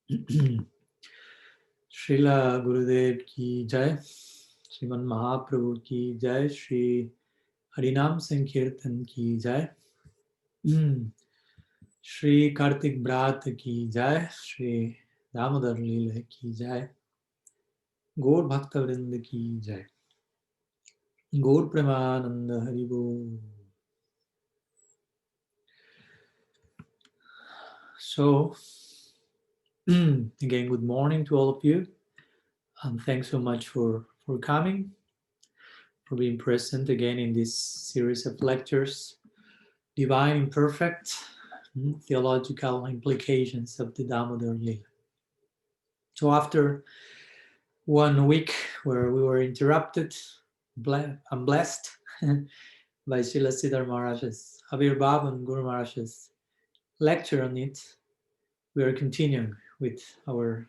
Srila Gurudev ki jai, Sriman Mahaprabhu ki jai, Shri Harinam Sankirtan ki jai, Shri Kartik Brat ki jai, Shri Damodara-lila ki jai, Gaur Bhaktavrinda ki jai, Gaur Premananda Haribo. So, again, good morning to all of you, and thanks so much for coming, for being present again in this series of lectures, Divine Imperfect, Theological Implications of the Damodara-lila. So after 1 week where we were interrupted, I'm blessed by Srila Siddhar Maharaj's Avirbhav and Guru Maharaj's lecture on it. We are continuing with our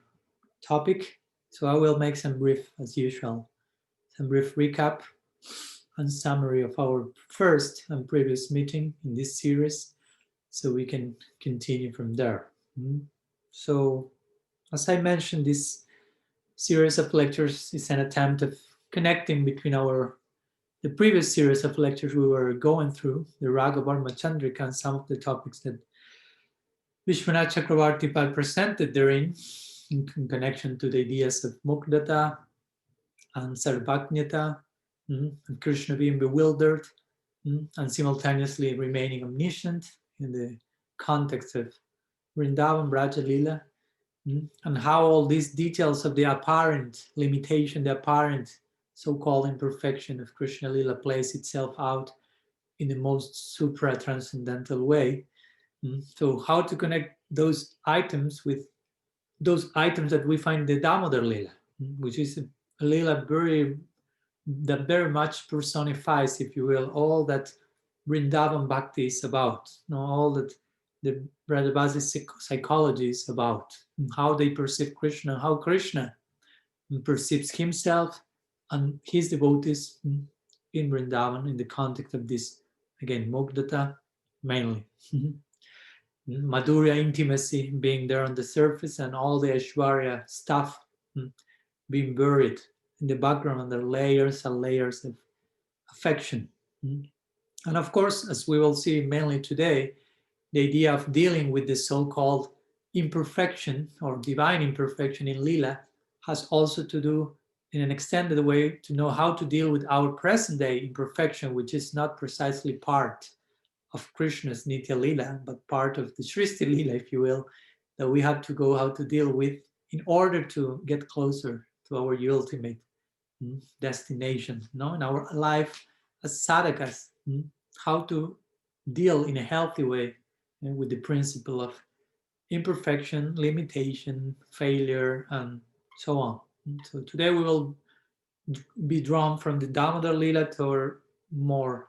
topic. So I will make some brief, as usual, some brief recap and summary of our first and previous meeting in this series, so we can continue from there. So, as I mentioned, this series of lectures is an attempt of connecting between the previous series of lectures we were going through, the Raga Varma Chandrika, and some of the topics that Vishwanath Chakravarti presented therein in connection to the ideas of Mukdata and Sarvajñata, and Krishna being bewildered, and simultaneously remaining omniscient in the context of Vrindavan, Braja Lila, and how all these details of the apparent limitation, the apparent so-called imperfection of Krishna Lila plays itself out in the most supra-transcendental way. So how to connect those items with those items that we find in the Damodara-lila, which is a lila that very much personifies, if you will, all that Vrindavan Bhakti is about, all that the Brajavasi psychology is about, how they perceive Krishna, how Krishna perceives himself and his devotees in Vrindavan in the context of this, again, Mugdata mainly. Madhurya intimacy being there on the surface, and all the Aishwarya stuff being buried in the background under layers and layers of affection. And of course, as we will see mainly today, the idea of dealing with the so-called imperfection or divine imperfection in Lila has also to do, in an extended way, to know how to deal with our present day imperfection, which is not precisely part of Krishna's Nitya Lila, but part of the Srishti Lila, if you will, that we have to go how to deal with in order to get closer to our ultimate destination, in our life as sadhakas, how to deal in a healthy way with the principle of imperfection, limitation, failure, and so on. So today we will be drawn from the Damodara-lila to our more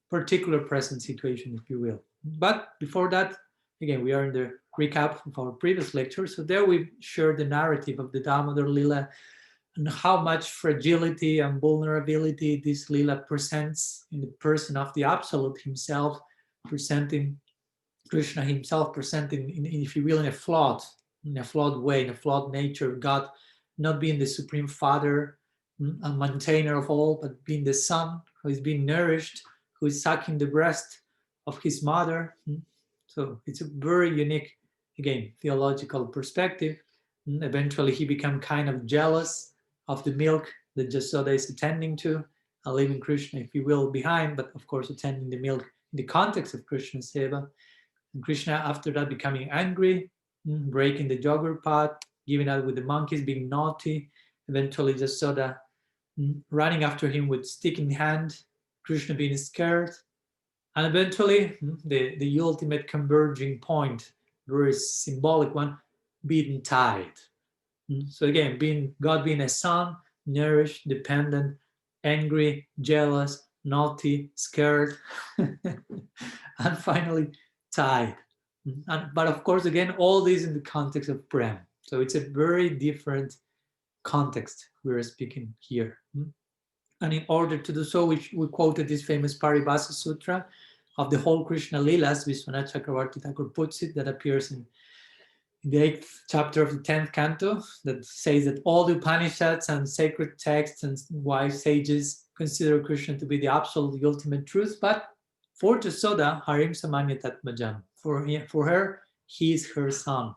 particular present situation, if you will. But before that, again, we are in the recap of our previous lecture. So there we shared the narrative of the Damodara-lila and how much fragility and vulnerability this lila presents in the person of the Absolute himself, presenting Krishna himself, presenting, if you will, in a flawed way, in a flawed nature, God not being the Supreme Father and maintainer of all, but being the Son who is being nourished, who is sucking the breast of his mother. So it's a very unique, again, theological perspective. Eventually he became kind of jealous of the milk that Jasoda is attending to, and leaving Krishna, if you will, behind, but of course attending the milk in the context of Krishna Seva. And Krishna, after that, becoming angry, breaking the yogurt pot, giving out with the monkeys, being naughty, eventually Jasoda running after him with stick in hand, Krishna being scared, and eventually the ultimate converging point, very symbolic one, being tied. So again, God being a son, nourished, dependent, angry, jealous, naughty, scared, and finally tied. But of course, again, all this in the context of Prem. So it's a very different context we're speaking here. And in order to do so, we quoted this famous Paribhasa Sutra of the whole Krishna Leelas, Vishwanath Chakravarti Thakur puts it, that appears in in the 8th chapter of the 10th canto, that says that all the Upanishads and sacred texts and wise sages consider Krishna to be the absolute, the ultimate truth, but for Jasoda, Harim Samanya Tatmajam, for her, he is her son,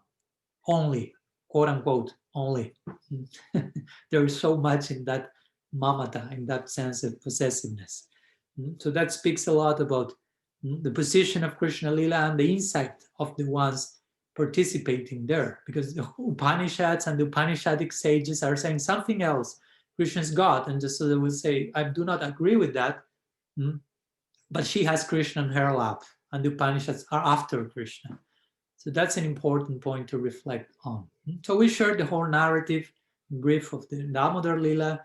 only, quote unquote, only. There is so much in that mamata, in that sense of possessiveness. So that speaks a lot about the position of Krishna Lila and the insight of the ones participating there, because the Upanishads and the Upanishadic sages are saying something else. Krishna is God, and just so they will say, I do not agree with that, but she has Krishna in her lap, and the Upanishads are after Krishna. So that's an important point to reflect on. So we shared the whole narrative in brief of the Damodara-lila,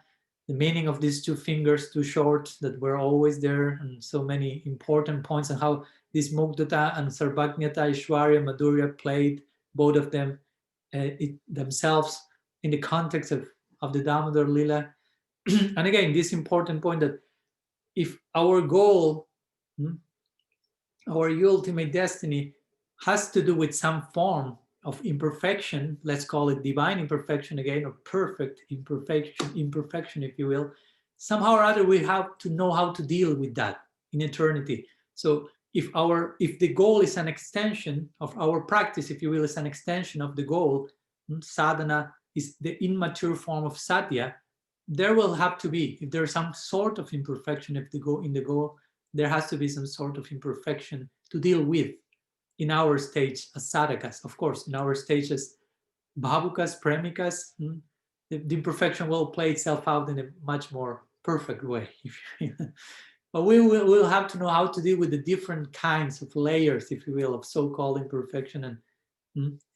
the meaning of these two fingers too short that were always there, and so many important points on how this Mugdhata and Sarvajñata, Aishwarya, Madhurya played, both of them themselves in the context of the Damodara-lila. And again, this important point that if our goal, our ultimate destiny, has to do with some form of imperfection, let's call it divine imperfection again, or perfect imperfection, if you will, somehow or other we have to know how to deal with that in eternity. So if the goal is an extension of our practice, if you will, is an extension of the goal, sadhana is the immature form of satya, there will have to be, if there's some sort of imperfection in the goal, there has to be some sort of imperfection to deal with in our stage as sadhakas. Of course, in our stage as bhavukas, premikas, the imperfection will play itself out in a much more perfect way. But we'll have to know how to deal with the different kinds of layers, if you will, of so-called imperfection, and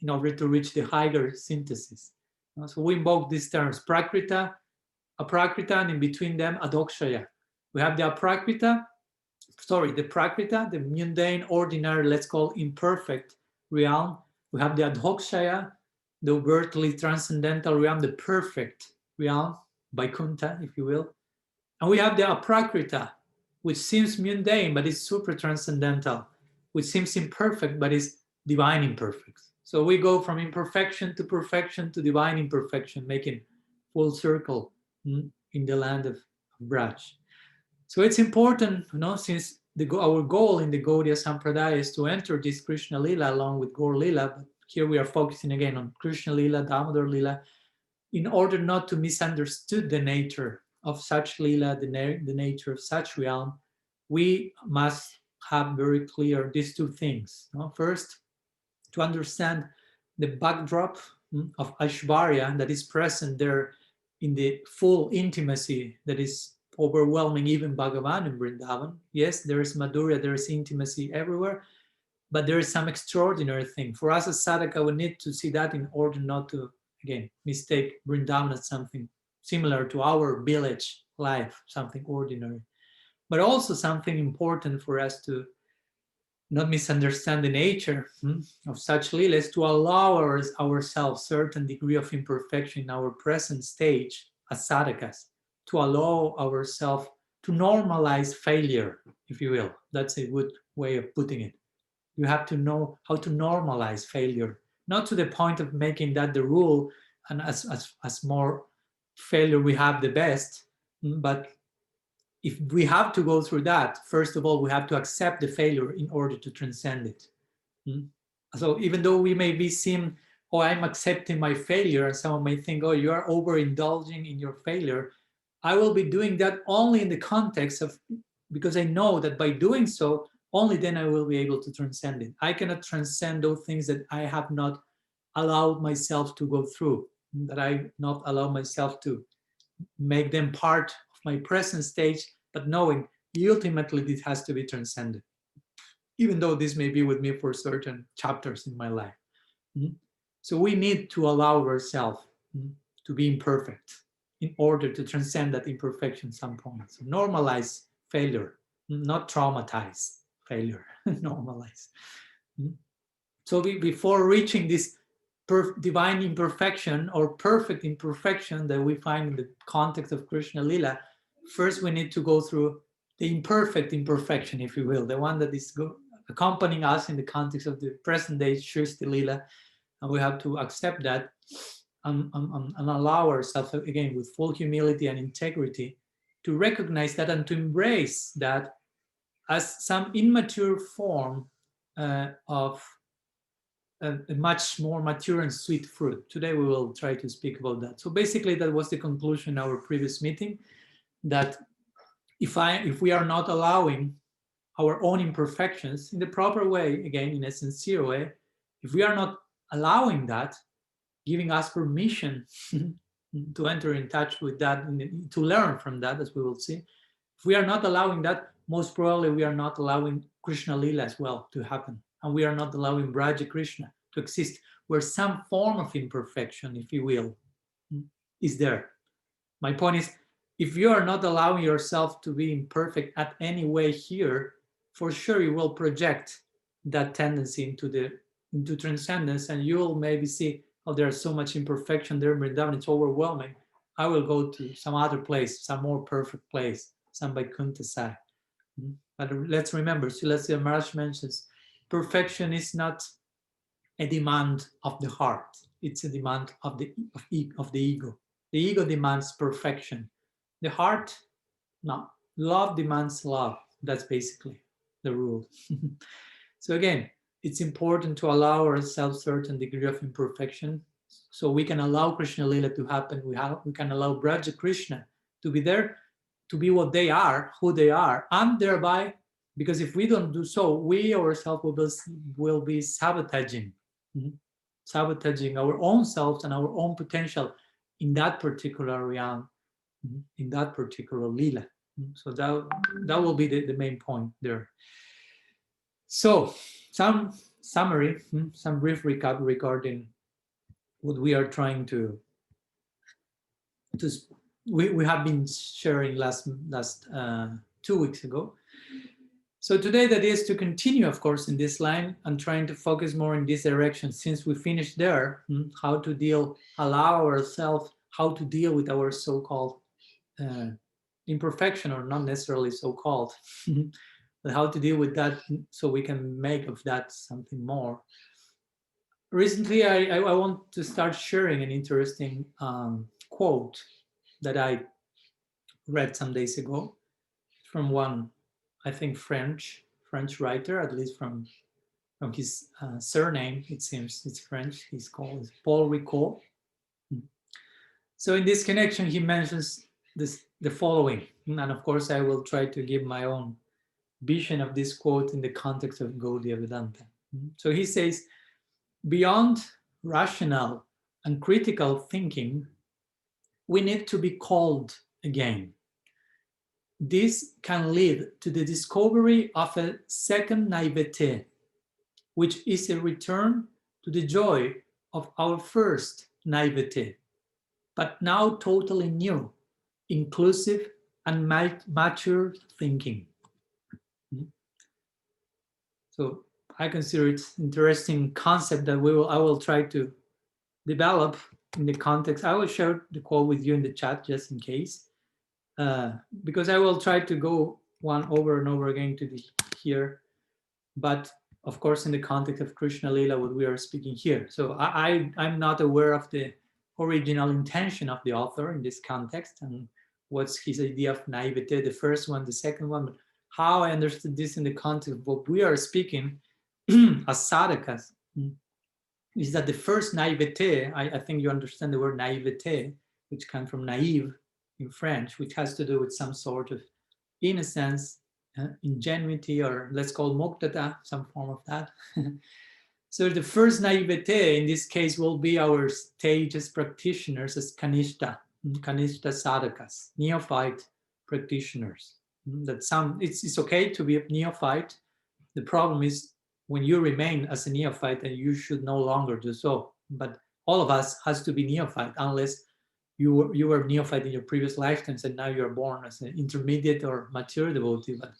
in order to reach the higher synthesis. So we invoke these terms, prakrita, aprakrita, and in between them, adokshaya. We have the aprakrita, the prakrita, the mundane, ordinary, let's call imperfect realm. We have the adhokshaya, the overtly transcendental realm, the perfect realm, Vaikuntha, if you will. And we have the aprakrita, which seems mundane, but is super transcendental, which seems imperfect, but is divine imperfect. So we go from imperfection to divine imperfection, making full circle in the land of Braj. So it's important, since our goal in the Gaudiya Sampradaya is to enter this Krishna Lila along with Gaur Lila, but here we are focusing again on Krishna Lila, Damodar-lila, in order not to misunderstood the nature of such Lila, the nature of such realm, we must have very clear these two things. First, to understand the backdrop of Aishwarya that is present there in the full intimacy that is overwhelming even Bhagavan in Vrindavan. Yes, there is Madhurya, there is intimacy everywhere, but there is some extraordinary thing. For us as sadhaka, we need to see that in order not to, again, mistake Vrindavan as something similar to our village life, something ordinary. But also something important for us to not misunderstand the nature of such lilas, to allow ourselves certain degree of imperfection in our present stage as sadhakas, to allow ourselves to normalize failure, if you will. That's a good way of putting it. You have to know how to normalize failure, not to the point of making that the rule, and as more failure we have, the best. But if we have to go through that, first of all, we have to accept the failure in order to transcend it. So even though we may be seen, oh, I'm accepting my failure, and someone may think, oh, you are overindulging in your failure, I will be doing that only in the context of, because I know that by doing so, only then I will be able to transcend it. I cannot transcend those things that I have not allowed myself to go through, that I not allow myself to make them part of my present stage, but knowing ultimately this has to be transcended, even though this may be with me for certain chapters in my life. So we need to allow ourselves to be imperfect in order to transcend that imperfection at some point. So normalize failure, not traumatize failure, normalize. So before reaching this divine imperfection or perfect imperfection that we find in the context of Krishna Lila, first we need to go through the imperfect imperfection, if you will, the one that is accompanying us in the context of the present day Shrishti Lila, And we have to accept that and allow ourselves, again, with full humility and integrity, to recognize that and to embrace that as some immature form of a much more mature and sweet fruit. Today we will try to speak about that. So basically that was the conclusion of our previous meeting, that if we are not allowing our own imperfections in the proper way, again, in a sincere way, if we are not allowing that, giving us permission to enter in touch with that, to learn from that, as we will see, if we are not allowing that, most probably we are not allowing Krishna Lila as well to happen. And we are not allowing Braja Krishna to exist, where some form of imperfection, if you will, is there. My point is, if you are not allowing yourself to be imperfect at any way here, for sure you will project that tendency into transcendence, and you will maybe see, oh, there's so much imperfection there in Vrindavan, it's overwhelming. I will go to some other place, some more perfect place, some Vaikuntha side. But let's remember, Silasya Maharaj mentions, perfection is not a demand of the heart. It's a demand of the ego. The ego demands perfection. The heart, no. Love demands love. That's basically the rule. So again, it's important to allow ourselves certain degree of imperfection, so we can allow Krishna Lila to happen. We can allow Braja Krishna to be there, to be what they are, who they are, and thereby, because if we don't do so, we ourselves will be sabotaging our own selves and our own potential in that particular realm, in that particular lila. So that will be the main point there. So some summary, some brief recap regarding what we are trying to we have been sharing last 2 weeks ago. So today, that is to continue, of course, in this line and trying to focus more in this direction. Since we finished there, how to allow ourselves, how to deal with our so-called imperfection, or not necessarily so-called, but how to deal with that so we can make of that something more. Recently, I want to start sharing an interesting quote that I read some days ago from one, I think, French writer, at least from his surname, it seems it's French. He's called Paul Ricoeur. So in this connection, he mentions the following, and of course I will try to give my own vision of this quote in the context of Gaudiya Vedanta. So he says, beyond rational and critical thinking, we need to be called again. This can lead to the discovery of a second naivete, which is a return to the joy of our first naivete, but now totally new, inclusive, and mature thinking. So I consider it an interesting concept that I will try to develop in the context. I will share the quote with you in the chat just in case. Because I will try to go one over and over again to here, but of course in the context of Krishna Lila, what we are speaking here. So I'm not aware of the original intention of the author in this context and what's his idea of naivete, the first one, the second one, but how I understood this in the context of what we are speaking as sadhakas is that the first naivete, I think you understand the word naivete, which comes from naive in French, which has to do with some sort of innocence, ingenuity, or let's call muktata, some form of that. So the first naivete in this case will be our stage as practitioners, as kanishta sadhakas, neophyte practitioners. That it's okay to be a neophyte. The problem is when you remain as a neophyte, and you should no longer do so. But all of us has to be neophyte, unless you were neophyte in your previous lifetimes and now you're born as an intermediate or mature devotee. But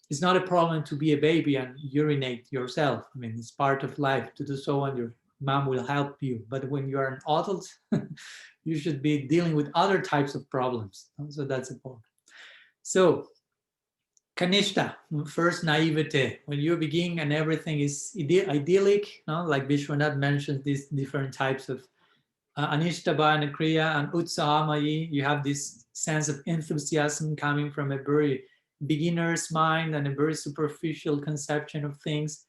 it's not a problem to be a baby and urinate yourself. I mean, it's part of life to do so, and your mom will help you. But when you are an adult, you should be dealing with other types of problems. So that's important. So Kanishta, first naivete. When you begin and everything is idyllic, no? Like Vishwanath mentions these different types of Anishtaba and Kriya and Utsaamayi, you have this sense of enthusiasm coming from a very beginner's mind and a very superficial conception of things.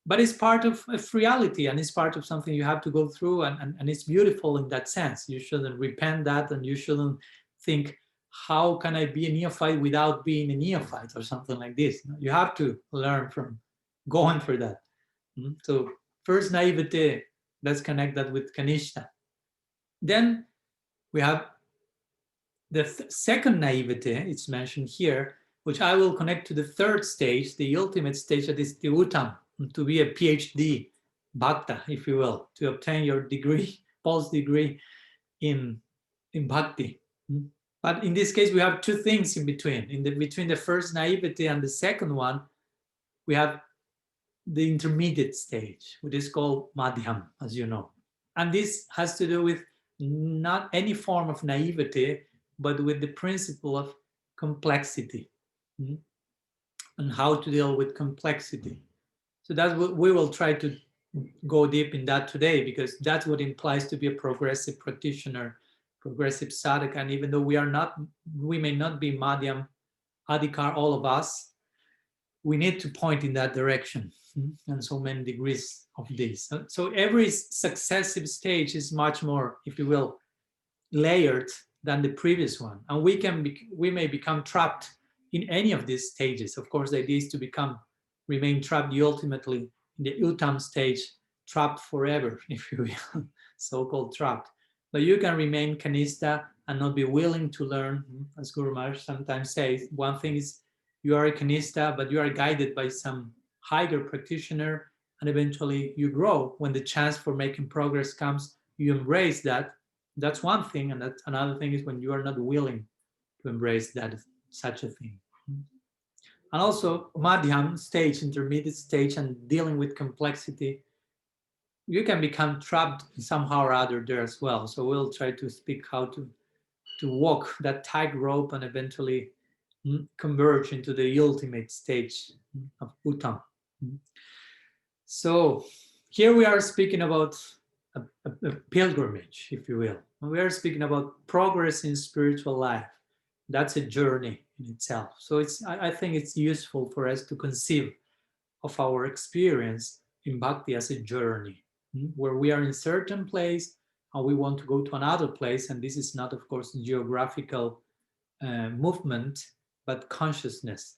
But it's part of reality, and it's part of something you have to go through, and it's beautiful in that sense. You shouldn't repent that, and you shouldn't think, how can I be a neophyte without being a neophyte or something like this? You have to learn from going through that. So first naivete, let's connect that with Kanishta. Then we have the second naivete, it's mentioned here, which I will connect to the third stage, the ultimate stage, that is the uttam, to be a PhD bhakta, if you will, to obtain your degree, post degree in bhakti. But in this case, we have two things in between. Between the first naivete and the second one, we have the intermediate stage, which is called madhyam, as you know. And this has to do with not any form of naivety, but with the principle of complexity, and how to deal with complexity. So that's what we will try to go deep in that today, because that's what implies to be a progressive practitioner, progressive sadhaka. And even though we may not be madhyam, adhikar, all of us, we need to point in that direction, and so many degrees of this. So every successive stage is much more, if you will, layered than the previous one, and we may become trapped in any of these stages. Of course, the idea is to remain trapped ultimately in the uttam stage, trapped forever, if you will, so-called trapped. But you can remain kanista and not be willing to learn, as Guru Maharaj sometimes says. One thing is, you are a kanista, but you are guided by some higher practitioner, and eventually you grow. When the chance for making progress comes, you embrace that. That's one thing, and that's another thing is when you are not willing to embrace that, such a thing. And also madhyam stage, intermediate stage, and dealing with complexity, you can become trapped somehow or other there as well. So we'll try to speak how to walk that tightrope and eventually converge into the ultimate stage of uttam. So here we are speaking about a pilgrimage, if you will. We are speaking about progress in spiritual life. That's a journey in itself. So I think it's useful for us to conceive of our experience in bhakti as a journey, where we are in a certain place and we want to go to another place. And this is not, of course, geographical movement, but consciousness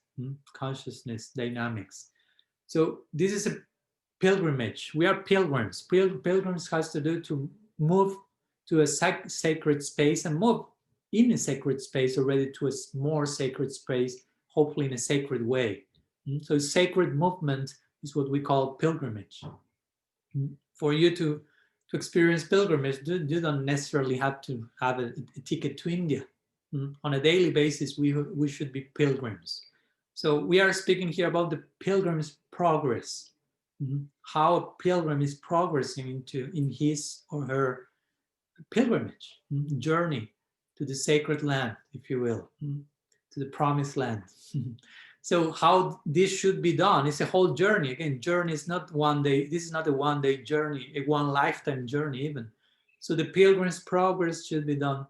dynamics. So this is a pilgrimage. We are pilgrims. Pilgrims has to do to move to a sacred space and move in a sacred space already to a more sacred space, hopefully in a sacred way. So sacred movement is what we call pilgrimage. For you to experience pilgrimage, you don't necessarily have to have a ticket to India. On a daily basis, we should be pilgrims. So we are speaking here about the pilgrim's progress, how a pilgrim is progressing in his or her pilgrimage journey to the sacred land, if you will, to the promised land. So how this should be done is a whole journey. Again, journey is not one day. This is not a one-day journey, a one lifetime journey even. So the pilgrim's progress should be done,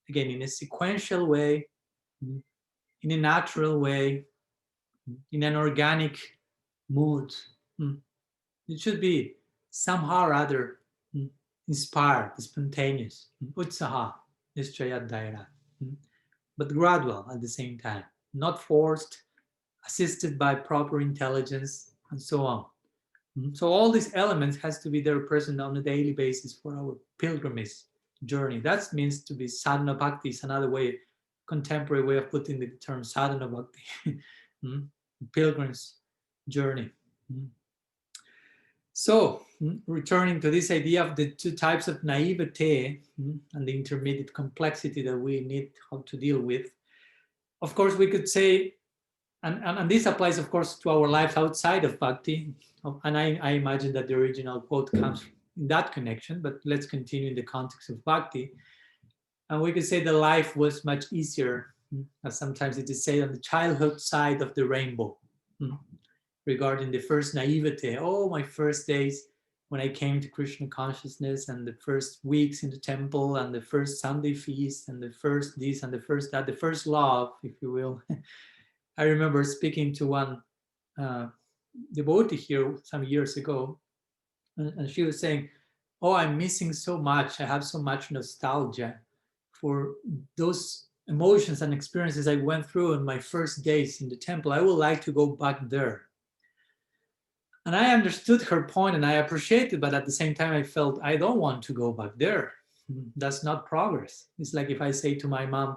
again, in a sequential way, in a natural way, in an organic mood. It should be somehow or other inspired, spontaneous, utsaha, nischaya daira, but gradual at the same time, not forced, assisted by proper intelligence, and so on. So all these elements has to be there present on a daily basis for our pilgrimage journey. That means to be sadhana bhakti is another way, contemporary way of putting the term sadhana bhakti, pilgrim's journey. So returning to this idea of the two types of naivete and the intermediate complexity that we need how to deal with, of course we could say, and this applies, of course, to our lives outside of bhakti. And I imagine that the original quote comes in that connection, but let's continue in the context of bhakti. And we could say the life was much easier as sometimes it is said, on the childhood side of the rainbow, regarding the first naivete. Oh, my first days when I came to Krishna consciousness, and the first weeks in the temple, and the first Sunday feast, and the first this and the first that, the first love, if you will. I remember speaking to one devotee here some years ago, and she was saying, oh, I'm missing so much. I have so much nostalgia for those emotions and experiences I went through in my first days in the temple. I would like to go back there. And I understood her point and I appreciated, but at the same time, I felt I don't want to go back there. That's not progress. It's like if I say to my mom,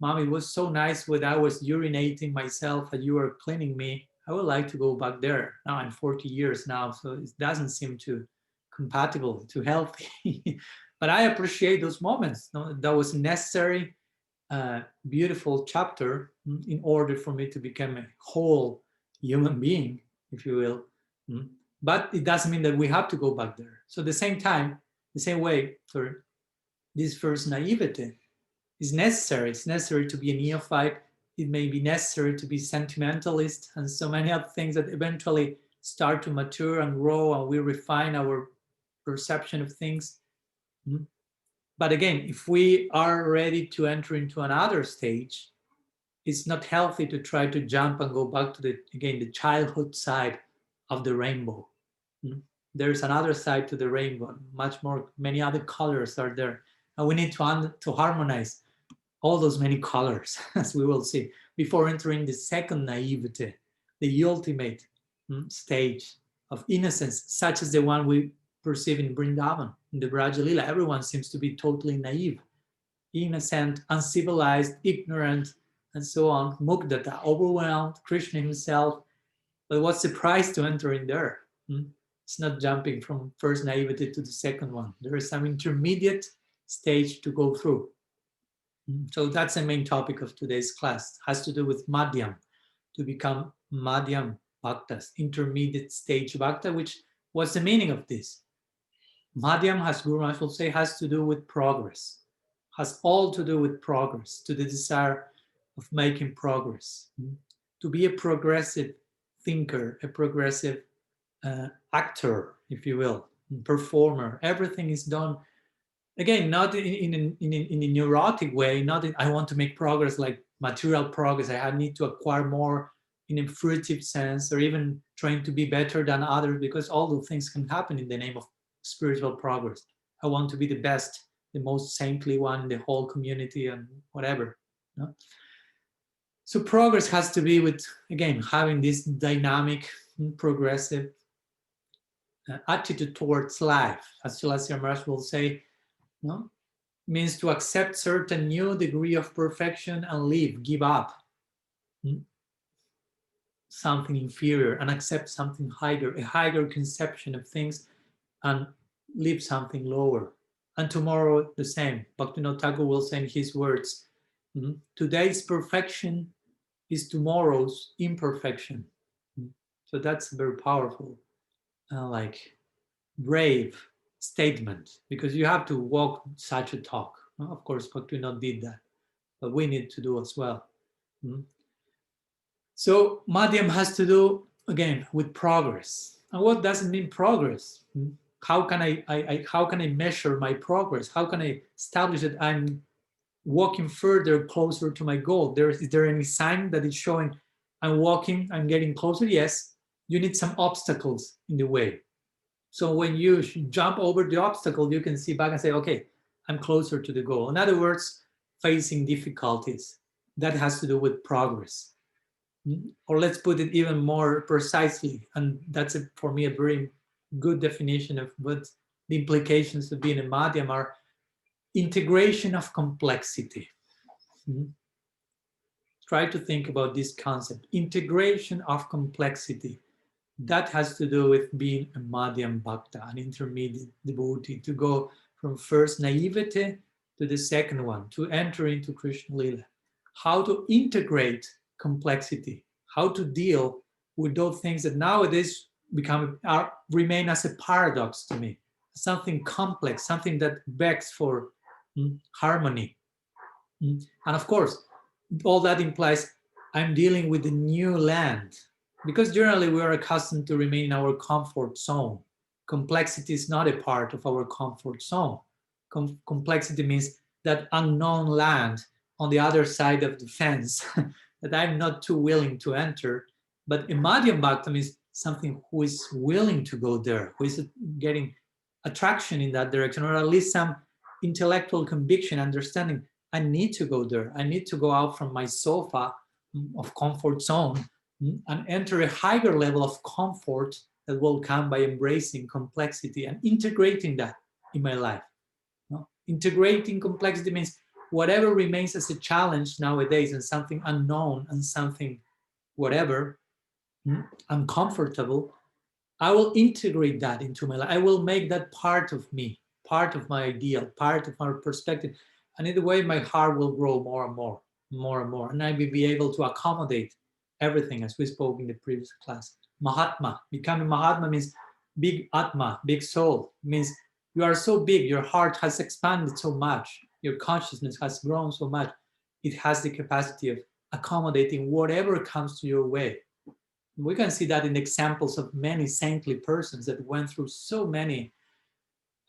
Mom, it was so nice when I was urinating myself and you were cleaning me. I would like to go back there. Now I'm 40 years now, so it doesn't seem too compatible, too healthy. But I appreciate those moments. That was necessary, beautiful chapter in order for me to become a whole human being, if you will. But it doesn't mean that we have to go back there. So at the same time, the same way, for this first naivete is necessary. It's necessary to be a neophyte. It may be necessary to be sentimentalist and so many other things that eventually start to mature and grow, and we refine our perception of things. But again, if we are ready to enter into another stage, it's not healthy to try to jump and go back to the childhood side of the rainbow. There's another side to the rainbow, much more, many other colors are there. And we need to harmonize all those many colors, as we will see, before entering the second naivete, the ultimate stage of innocence, such as the one we perceive in Vrindavan, in the Damodara-lila. Everyone seems to be totally naive, innocent, uncivilized, ignorant, and so on. Mugdata, overwhelmed, Krishna himself. But what's the price to enter in there? It's not jumping from first naivety to the second one. There is some intermediate stage to go through. So that's the main topic of today's class. It has to do with Madhyam, to become Madhyam Bhaktas, intermediate stage Bhakta, which what's the meaning of this? Madhyam, as Guru Maharaj will say, has to do with progress, has all to do with progress, to the desire of making progress, to be a progressive thinker, a progressive actor, if you will, performer. Everything is done, again, not in a neurotic way, not in, I want to make progress like material progress. I need to acquire more in a fruitive sense, or even trying to be better than others, because all those things can happen in the name of spiritual progress. I want to be the best, the most saintly one in the whole community and whatever. No? So progress has to be with, again, having this dynamic, progressive attitude towards life. As Srila Maharaj will say, no? Means to accept certain new degree of perfection and leave, give up something inferior and accept something higher, a higher conception of things, and leave something lower. And tomorrow the same. Bhaktivinoda Thakur will say in his words, today's perfection is tomorrow's imperfection. So that's very powerful, like brave statement, because you have to walk such a talk. Of course, Bhaktivinoda did that, but we need to do as well. So Madhyam has to do, again, with progress. And what does it mean, progress? How can I measure my progress? How can I establish that I'm walking further, closer to my goal? Is there any sign that is showing I'm walking, I'm getting closer? Yes, you need some obstacles in the way. So when you jump over the obstacle, you can see back and say, okay, I'm closer to the goal. In other words, facing difficulties. That has to do with progress. Or let's put it even more precisely, and that's for me a very good definition of what the implications of being a Madhyam are: integration of complexity. Try to think about this concept, integration of complexity. That has to do with being a Madhyam Bhakta, an intermediate devotee, to go from first naivete to the second one, to enter into Krishna Lila. How to integrate complexity, how to deal with those things that nowadays remain as a paradox to me, something complex, something that begs for harmony. And of course, all that implies I'm dealing with the new land, because generally we are accustomed to remain in our comfort zone. Complexity is not a part of our comfort zone. Complexity means that unknown land on the other side of the fence that I'm not too willing to enter. But a Madhyam Bhakta is something who is willing to go there, who is getting attraction in that direction, or at least some intellectual conviction, understanding I need to go there. I need to go out from my sofa of comfort zone and enter a higher level of comfort that will come by embracing complexity and integrating that in my life. No? Integrating complexity means whatever remains as a challenge nowadays and something unknown and something whatever uncomfortable, I will integrate that into my life. I will make that part of me, part of my ideal, part of my perspective. And in a way, my heart will grow more and more, more and more. And I will be able to accommodate everything, as we spoke in the previous class. Mahatma, becoming Mahatma means big Atma, big soul. It means you are so big, your heart has expanded so much, your consciousness has grown so much. It has the capacity of accommodating whatever comes to your way. We can see that in examples of many saintly persons that went through so many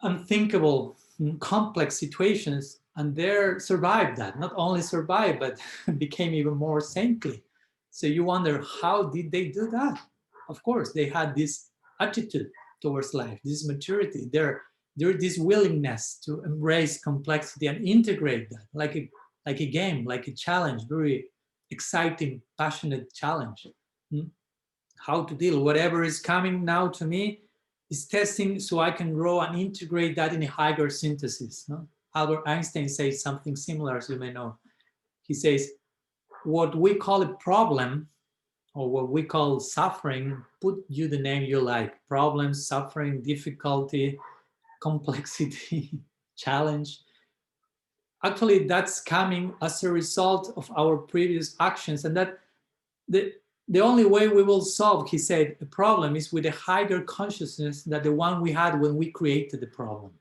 unthinkable, complex situations, and they survived that. Not only survived, but became even more saintly. So you wonder, how did they do that? Of course, they had this attitude towards life, this maturity, their this willingness to embrace complexity and integrate that, like a game, like a challenge, very exciting, passionate challenge. How to deal, whatever is coming now to me is testing so I can grow and integrate that in a higher synthesis. No? Albert Einstein says something similar, as you may know. He says, what we call a problem or what we call suffering, put you the name you like, problem, suffering, difficulty, complexity, challenge. Actually, that's coming as a result of our previous actions, and that the only way we will solve, he said, a problem is with a higher consciousness than the one we had when we created the problem.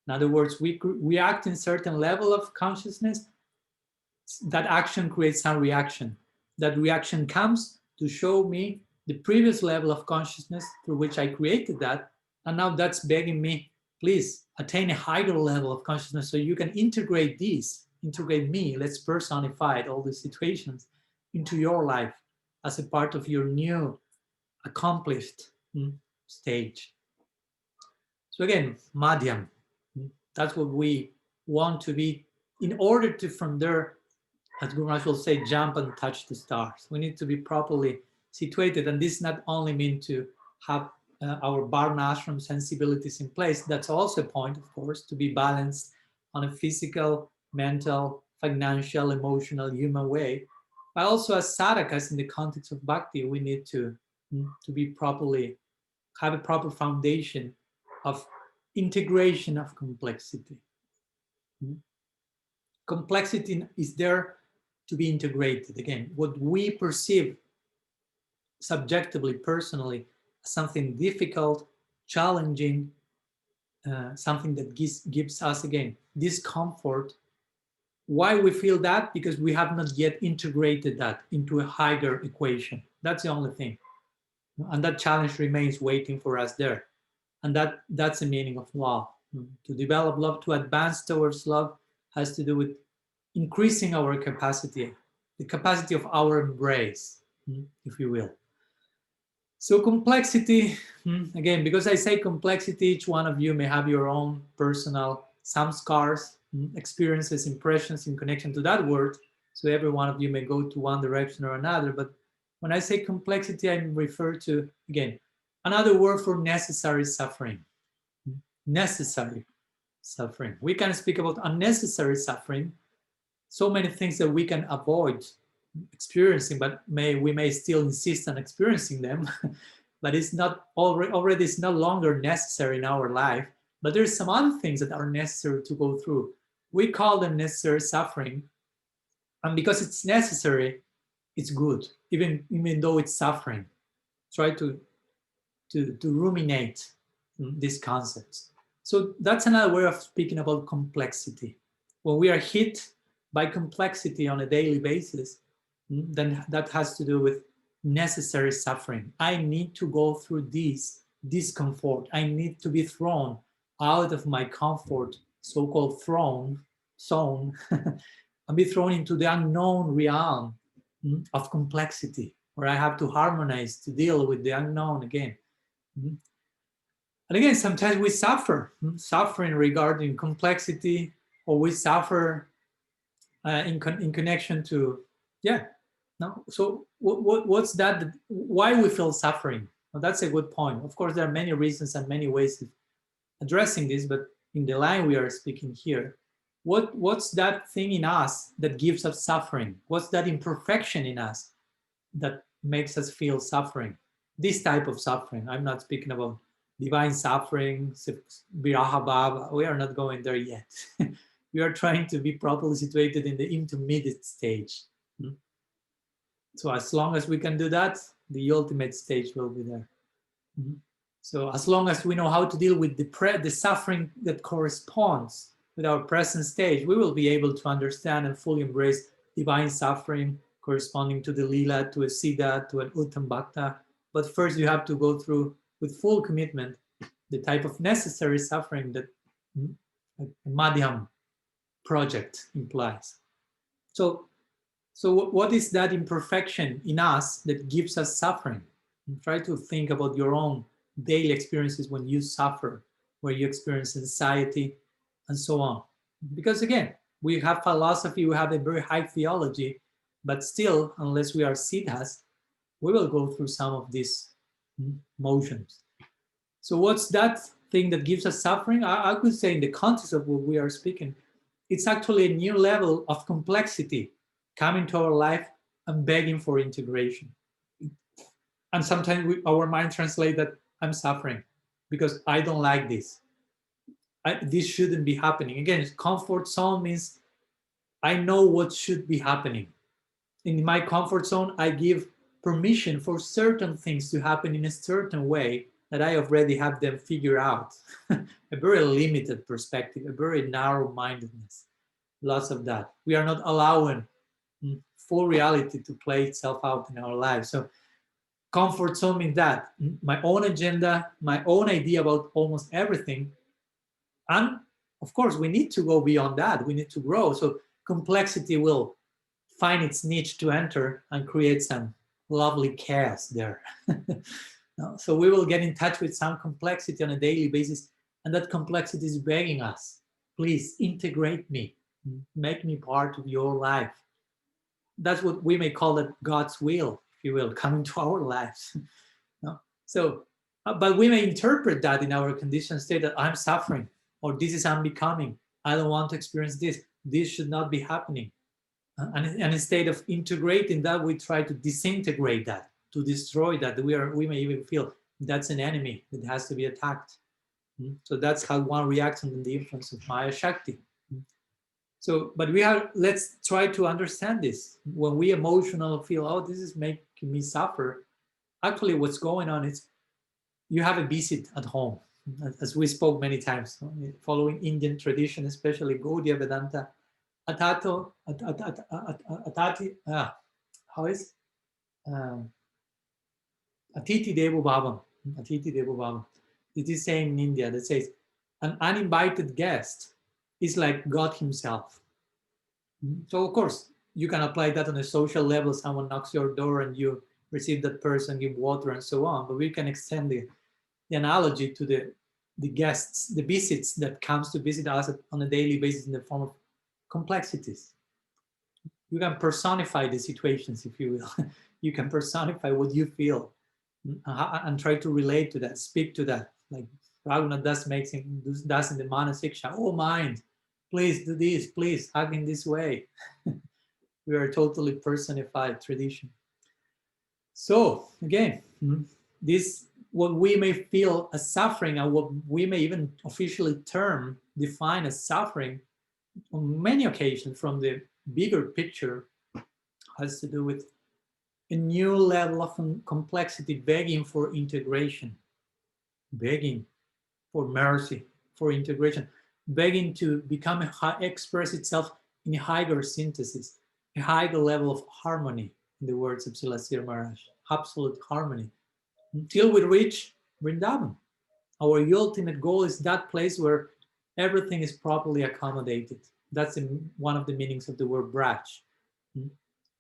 In other words, we act in certain level of consciousness, that action creates some reaction. That reaction comes to show me the previous level of consciousness through which I created that, and now that's begging me, please attain a higher level of consciousness so you can integrate these, integrate me, let's personify all the situations into your life as a part of your new accomplished stage. So again, Madhyam, that's what we want to be in order to, from there, as Guru Maharaj will say, jump and touch the stars. We need to be properly situated, and this not only mean to have our Varna ashram sensibilities in place. That's also a point, of course, to be balanced on a physical, mental, financial, emotional, human way. But also as sadhakas in the context of bhakti, we need to be properly, have a proper foundation of integration of complexity. Complexity is there to be integrated. Again, what we perceive subjectively, personally, as something difficult, challenging, something that gives us, again, discomfort. Why we feel that? Because we have not yet integrated that into a higher equation. That's the only thing. And that challenge remains waiting for us there. And that's the meaning of love. To develop love, to advance towards love, has to do with increasing our capacity, the capacity of our embrace, if you will. So complexity, again, because I say complexity, each one of you may have your own personal, some scars, experiences, impressions in connection to that word. So every one of you may go to one direction or another. But when I say complexity, I refer to, again, another word for necessary suffering. Necessary suffering. We can speak about unnecessary suffering, so many things that we can avoid experiencing, but we may still insist on experiencing them. But it's not already it's no longer necessary in our life. But there's some other things that are necessary to go through. We call them necessary suffering, and because it's necessary, it's good, even though it's suffering. Try to ruminate these concepts. So that's another way of speaking about complexity. When we are hit by complexity on a daily basis, then that has to do with necessary suffering. I need to go through this discomfort. I need to be thrown out of my comfort, so-called zone, and be thrown into the unknown realm of complexity, where I have to harmonize to deal with the unknown again. And again, sometimes we suffer, suffering regarding complexity, or we suffer in connection to, yeah. No. So what's that? Why we feel suffering? Well, that's a good point. Of course, there are many reasons and many ways of addressing this, but in the line we are speaking here, what's that thing in us that gives us suffering? What's that imperfection in us that makes us feel suffering? This type of suffering. I'm not speaking about divine suffering, viraha bhava. We are not going there yet. We are trying to be properly situated in the intermediate stage. So as long as we can do that, the ultimate stage will be there. So as long as we know how to deal with the suffering that corresponds with our present stage, we will be able to understand and fully embrace divine suffering corresponding to the lila, to a siddha, to an uttam bhakta. But first you have to go through with full commitment the type of necessary suffering that a madhyam project implies. So what is that imperfection in us that gives us suffering? And try to think about your own daily experiences when you suffer, where you experience anxiety, and so on. Because again, we have philosophy, we have a very high theology, but still, unless we are siddhas, we will go through some of these motions. So what's that thing that gives us suffering? I could say in the context of what we are speaking, it's actually a new level of complexity coming to our life and begging for integration. And sometimes our mind translates that I'm suffering because I don't like this. This shouldn't be happening. Again, comfort zone means I know what should be happening. In my comfort zone, I give permission for certain things to happen in a certain way that I already have them figured out. A very limited perspective, a very narrow-mindedness. Lots of that. We are not allowing full reality to play itself out in our lives. So comfort zone means that my own agenda, my own idea about almost everything. And of course, we need to go beyond that. We need to grow. So complexity will find its niche to enter and create some lovely chaos there. So we will get in touch with some complexity on a daily basis. And that complexity is begging us, please integrate me, make me part of your life. That's what we may call it God's will, if you will, come into our lives. No? So, but we may interpret that in our conditioned state that I'm suffering, or this is unbecoming. I don't want to experience this. This should not be happening. And instead of integrating that, we try to disintegrate that, to destroy that. We may even feel that's an enemy that has to be attacked. So that's how one reacts under the influence of Maya Shakti. So, but let's try to understand this. When we emotionally feel, oh, this is making me suffer, actually what's going on is you have a visit at home, as we spoke many times, following Indian tradition, especially Gaudiya Vedanta. How is Atiti Devo Bhavam. Atiti Devo Bhavam. It is saying in India that says an uninvited guest is like God himself. So of course you can apply that on a social level. Someone knocks your door and you receive that person, give water and so on. But we can extend the analogy to the guests, the visits that comes to visit us on a daily basis in the form of complexities. You can personify the situations, if you will. You can personify what you feel and try to relate to that, speak to that. Like Raghunath Das does in the Manasiksha. Oh, mind, please do this, please act in this way. We are a totally personified tradition. So again, this what we may feel as suffering and what we may even officially define as suffering on many occasions from the bigger picture has to do with a new level of complexity, begging for integration, begging for mercy, for integration, begging to express itself in higher synthesis, a higher level of harmony, in the words of Silasir Maharaj, absolute harmony, until we reach Vrindavan. Our ultimate goal is that place where everything is properly accommodated. That's one of the meanings of the word Braj.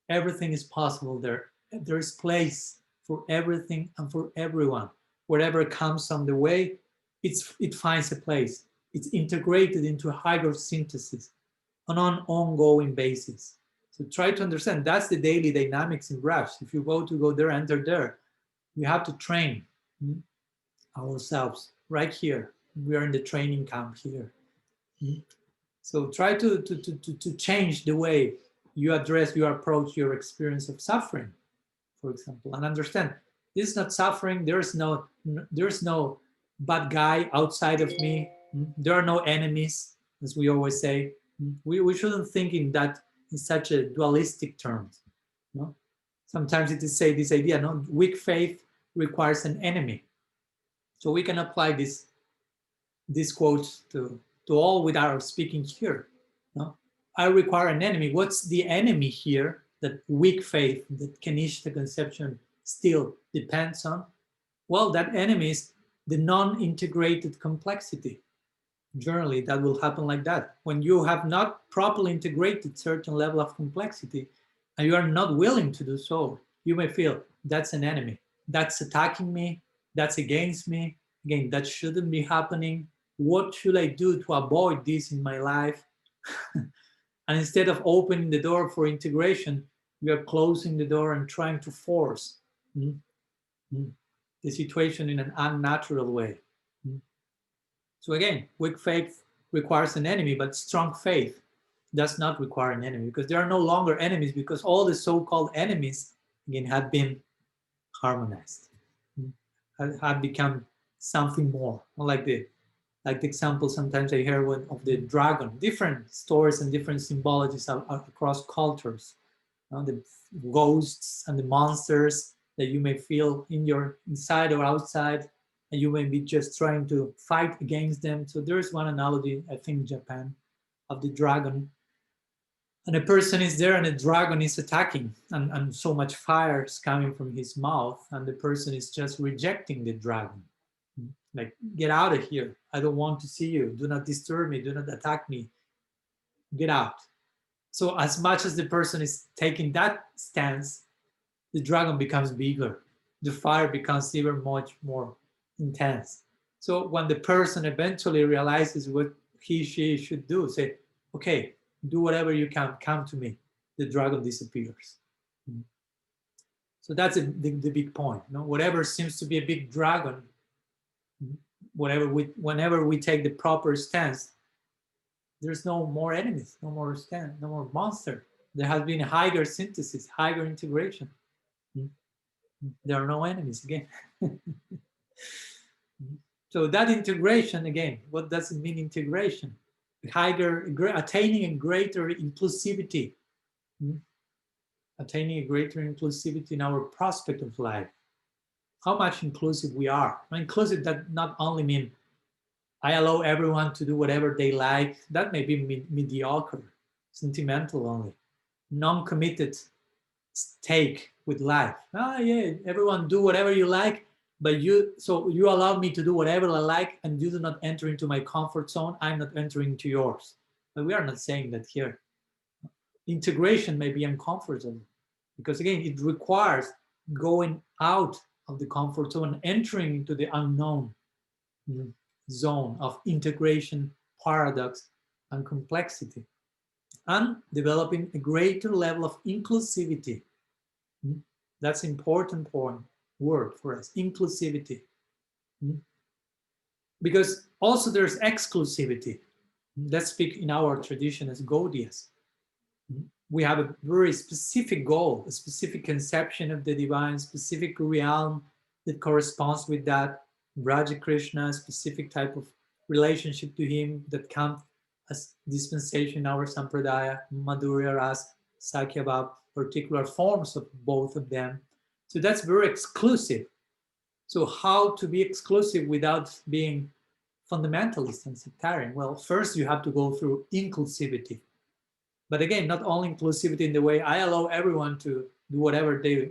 Everything is possible there. There is place for everything and for everyone. Whatever comes on the way, it finds a place. It's integrated into a higher synthesis on an ongoing basis. So try to understand that's the daily dynamics in Braj. If you go there, enter there, we have to train ourselves right here. We are in the training camp here. So try to change the way you address, you approach your experience of suffering, for example, and understand this is not suffering. There's no bad guy outside of me. There are no enemies, as we always say. We shouldn't think in that in such a dualistic terms. No? Sometimes it is say this idea, no, weak faith requires an enemy. So we can apply this quote to all with our speaking here. No? I require an enemy. What's the enemy here that weak faith, that Kanishta conception still depends on? Well, that enemy is the non-integrated complexity. Generally, that will happen like that. When you have not properly integrated certain level of complexity and you are not willing to do so, you may feel that's an enemy. That's attacking me. That's against me. Again, that shouldn't be happening. What should I do to avoid this in my life? And instead of opening the door for integration, we are closing the door and trying to force the situation in an unnatural way. So again, weak faith requires an enemy, but strong faith does not require an enemy, because there are no longer enemies, because all the so-called enemies, again, have been harmonized, have become something more. Like the example sometimes I hear of the dragon, different stories and different symbologies across cultures. The ghosts and the monsters that you may feel in your inside or outside, and you may be just trying to fight against them. So there's one analogy, I think, in Japan, of the dragon. And a person is there and a dragon is attacking, and so much fire is coming from his mouth, and the person is just rejecting the dragon. Like, get out of here. I don't want to see you. Do not disturb me. Do not attack me. Get out. So as much as the person is taking that stance, the dragon becomes bigger. The fire becomes even much more intense. So when the person eventually realizes what she should do, say, okay, do whatever you can, come to me, the dragon disappears. So that's the big point. Whatever seems to be a big dragon, whenever we take the proper stance, there's no more enemies, no more stand, no more monster. There has been a higher synthesis, higher integration. There are no enemies again. So that integration, again, what does it mean, integration? Attaining a greater inclusivity. Attaining a greater inclusivity in our prospect of life. How much inclusive we are. Inclusive that not only mean I allow everyone to do whatever they like. That may be mediocre, sentimental only. Non-committed stake with life. Yeah, everyone do whatever you like, but you allow me to do whatever I like, and you do not enter into my comfort zone. I'm not entering into yours. But we are not saying that here. Integration may be uncomfortable because, again, it requires going out of the comfort zone, entering into the unknown zone of integration, paradox, and complexity, and developing a greater level of inclusivity. That's an important word for us, inclusivity. Because also there's exclusivity. Let's speak in our tradition as Gaudiyas. We have a very specific goal, a specific conception of the divine, specific realm that corresponds with that. Raja Krishna, a specific type of relationship to him that comes as dispensation in our Sampradaya, Madhurya Ras, Sakya Bhav, particular forms of both of them. So that's very exclusive. So how to be exclusive without being fundamentalist and sectarian? Well, first you have to go through inclusivity. But again, not only inclusivity in the way I allow everyone to do whatever they,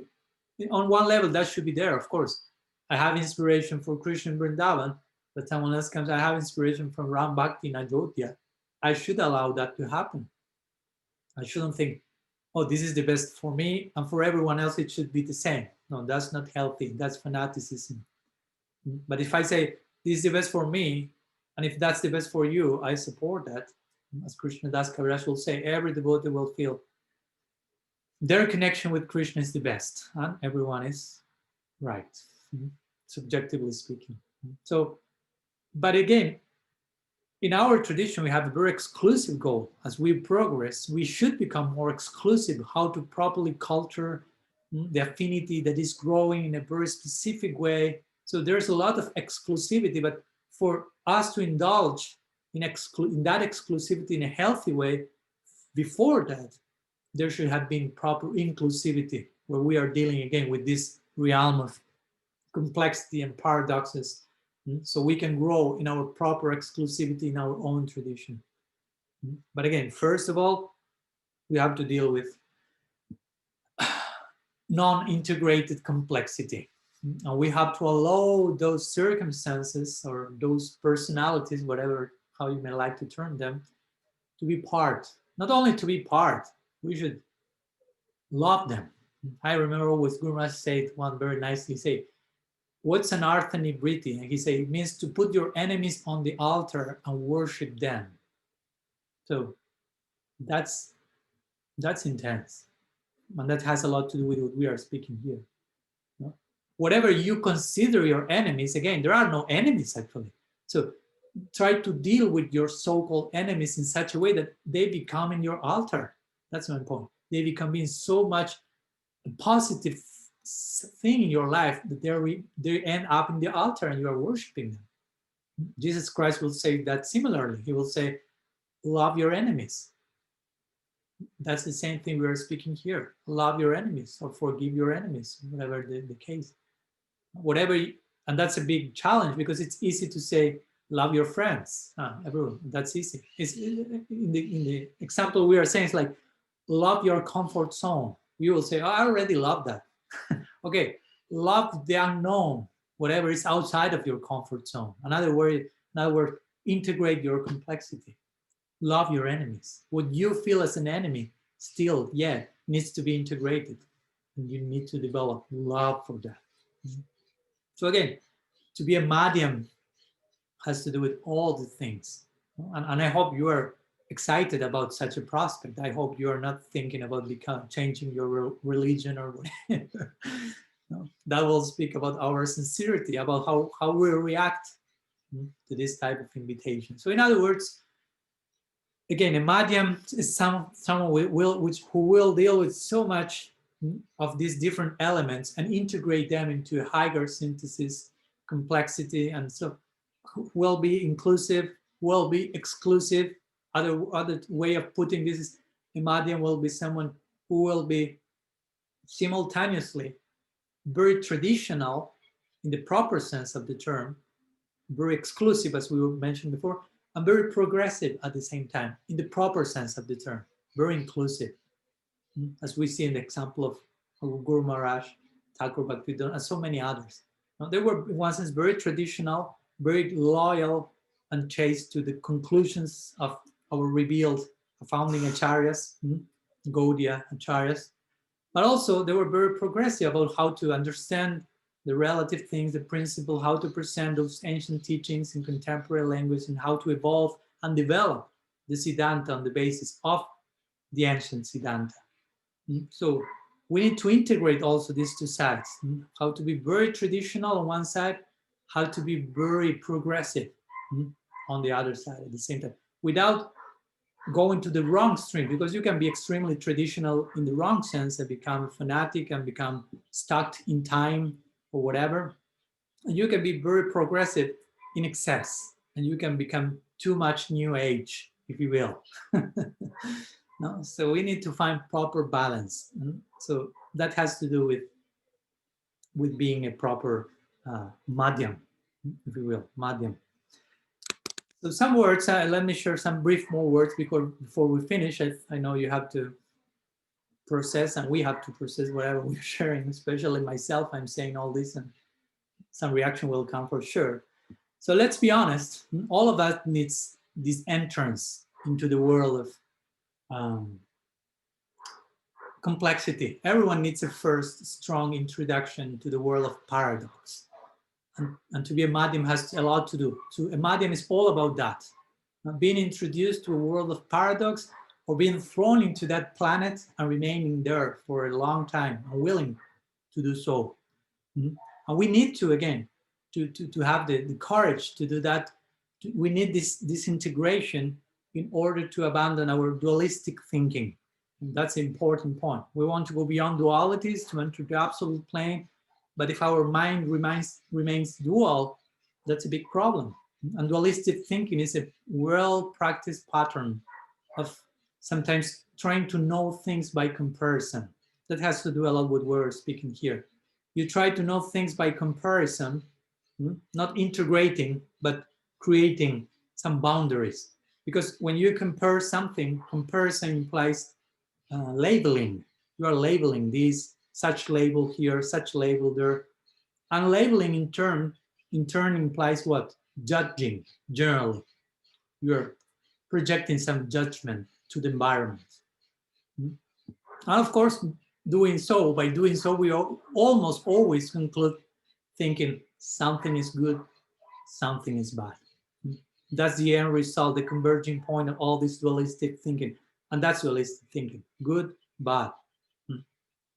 on one level, that should be there, of course. I have inspiration for Krishna Vrindavan, but someone else comes, I have inspiration from Ram Bhakti in Ayodhya. I should allow that to happen. I shouldn't think, oh, this is the best for me, and for everyone else, it should be the same. No, that's not healthy. That's fanaticism. But if I say, this is the best for me, and if that's the best for you, I support that. As Krishna Das Kaviraj will say, every devotee will feel their connection with Krishna is the best, and everyone is right, subjectively speaking. So, but again, in our tradition, we have a very exclusive goal. As we progress, we should become more exclusive, how to properly culture the affinity that is growing in a very specific way. So there's a lot of exclusivity, but for us to indulge in that exclusivity in a healthy way, before that, there should have been proper inclusivity, where we are dealing again with this realm of complexity and paradoxes, so we can grow in our proper exclusivity in our own tradition. But again, first of all, we have to deal with non-integrated complexity. And we have to allow those circumstances or those personalities, whatever, how you may like to term them, to be part. Not only to be part, we should love them. I remember always Guru Maharaj said one very nicely, say, what's an arthanibriti? And he said, it means to put your enemies on the altar and worship them. So that's intense. And that has a lot to do with what we are speaking here. No? Whatever you consider your enemies, again, there are no enemies actually. So try to deal with your so-called enemies in such a way that they become in your altar. That's my point. They become in so much a positive thing in your life that they end up in the altar and you are worshiping them. Jesus Christ will say that similarly. He will say, love your enemies. That's the same thing we are speaking here. Love your enemies or forgive your enemies, whatever the case. Whatever, and that's a big challenge because it's easy to say, love your friends. Everyone, that's easy. It's in the example we are saying, it's like, love your comfort zone. You will say, oh, I already love that. Okay, love the unknown, whatever is outside of your comfort zone. Another word, integrate your complexity. Love your enemies. What you feel as an enemy still, needs to be integrated. And you need to develop love for that. So again, to be a madhyam has to do with all the things. And I hope you are excited about such a prospect. I hope you are not thinking about changing your religion or whatever. No, that will speak about our sincerity, about how we react to this type of invitation. So in other words, again, a madhyam is someone who will deal with so much of these different elements and integrate them into a higher synthesis, complexity, and so will be inclusive, will be exclusive. Other way of putting this is a madhyam will be someone who will be simultaneously very traditional in the proper sense of the term, very exclusive, as we mentioned before, and very progressive at the same time, in the proper sense of the term, very inclusive, as we see in the example of Guru Maharaj, Thakur Bhaktivedanta, and so many others. Now, they were, in one sense, very traditional, very loyal and chaste to the conclusions of our revealed founding acharyas, Gaudiya acharyas, but also they were very progressive about how to understand the relative things, the principle, how to present those ancient teachings in contemporary language, and how to evolve and develop the Siddhanta on the basis of the ancient Siddhanta. So we need to integrate also these two sides, how to be very traditional on one side, how to be very progressive on the other side at the same time, without going to the wrong stream, because you can be extremely traditional in the wrong sense and become fanatic and become stuck in time or whatever. And you can be very progressive in excess, and you can become too much new age, if you will. No? So we need to find proper balance. So that has to do with being a proper madhyam, if you will, madhyam. So some words, let me share some brief more words before we finish. I know you have to process and we have to process whatever we're sharing, especially myself. I'm saying all this and some reaction will come for sure. So let's be honest, all of us needs this entrance into the world of complexity. Everyone needs a first strong introduction to the world of paradox. And to be a Madhyam has a lot to do. So a Madhyam is all about that. Being introduced to a world of paradox or being thrown into that planet and remaining there for a long time, unwilling to do so. And we need to, again, to have the courage to do that. We need this integration in order to abandon our dualistic thinking. And that's an important point. We want to go beyond dualities to enter the absolute plane. But if our mind remains dual, that's a big problem. And dualistic thinking is a well-practiced pattern of sometimes trying to know things by comparison. That has to do a lot with what we're speaking here. You try to know things by comparison, not integrating, but creating some boundaries. Because when you compare something, comparison implies labeling. You are labeling these, such label here, such label there. And labeling in turn implies what? Judging, generally. You're projecting some judgment to the environment. And of course, by doing so, we almost always conclude thinking something is good, something is bad. That's the end result, the converging point of all this dualistic thinking. And that's dualistic thinking. Good, bad.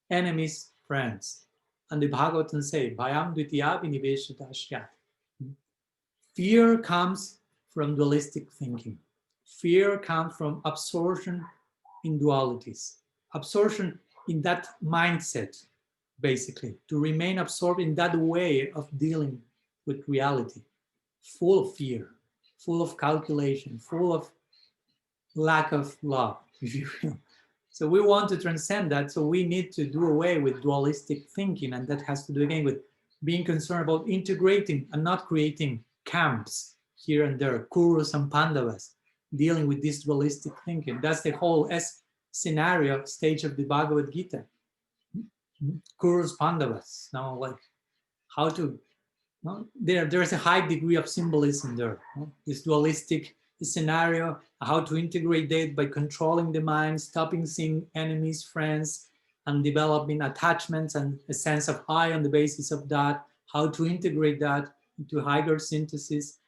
Enemies, friends. And the Bhagavatam say, Bhayam Dvitiya Viniveshatasya. Fear comes from dualistic thinking. Fear comes from absorption in dualities. Absorption in that mindset, basically, to remain absorbed in that way of dealing with reality, full of fear, full of calculation, full of lack of love, if you will. So we want to transcend that. So we need to do away with dualistic thinking. And that has to do again with being concerned about integrating and not creating camps here and there, Kurus and Pandavas, dealing with this dualistic thinking. That's the whole scenario stage of the Bhagavad Gita. Kurus, Pandavas. Now, like how to, there's a high degree of symbolism there. This dualistic scenario, how to integrate that by controlling the mind, stopping seeing enemies, friends, and developing attachments and a sense of I on the basis of that, how to integrate that into higher synthesis.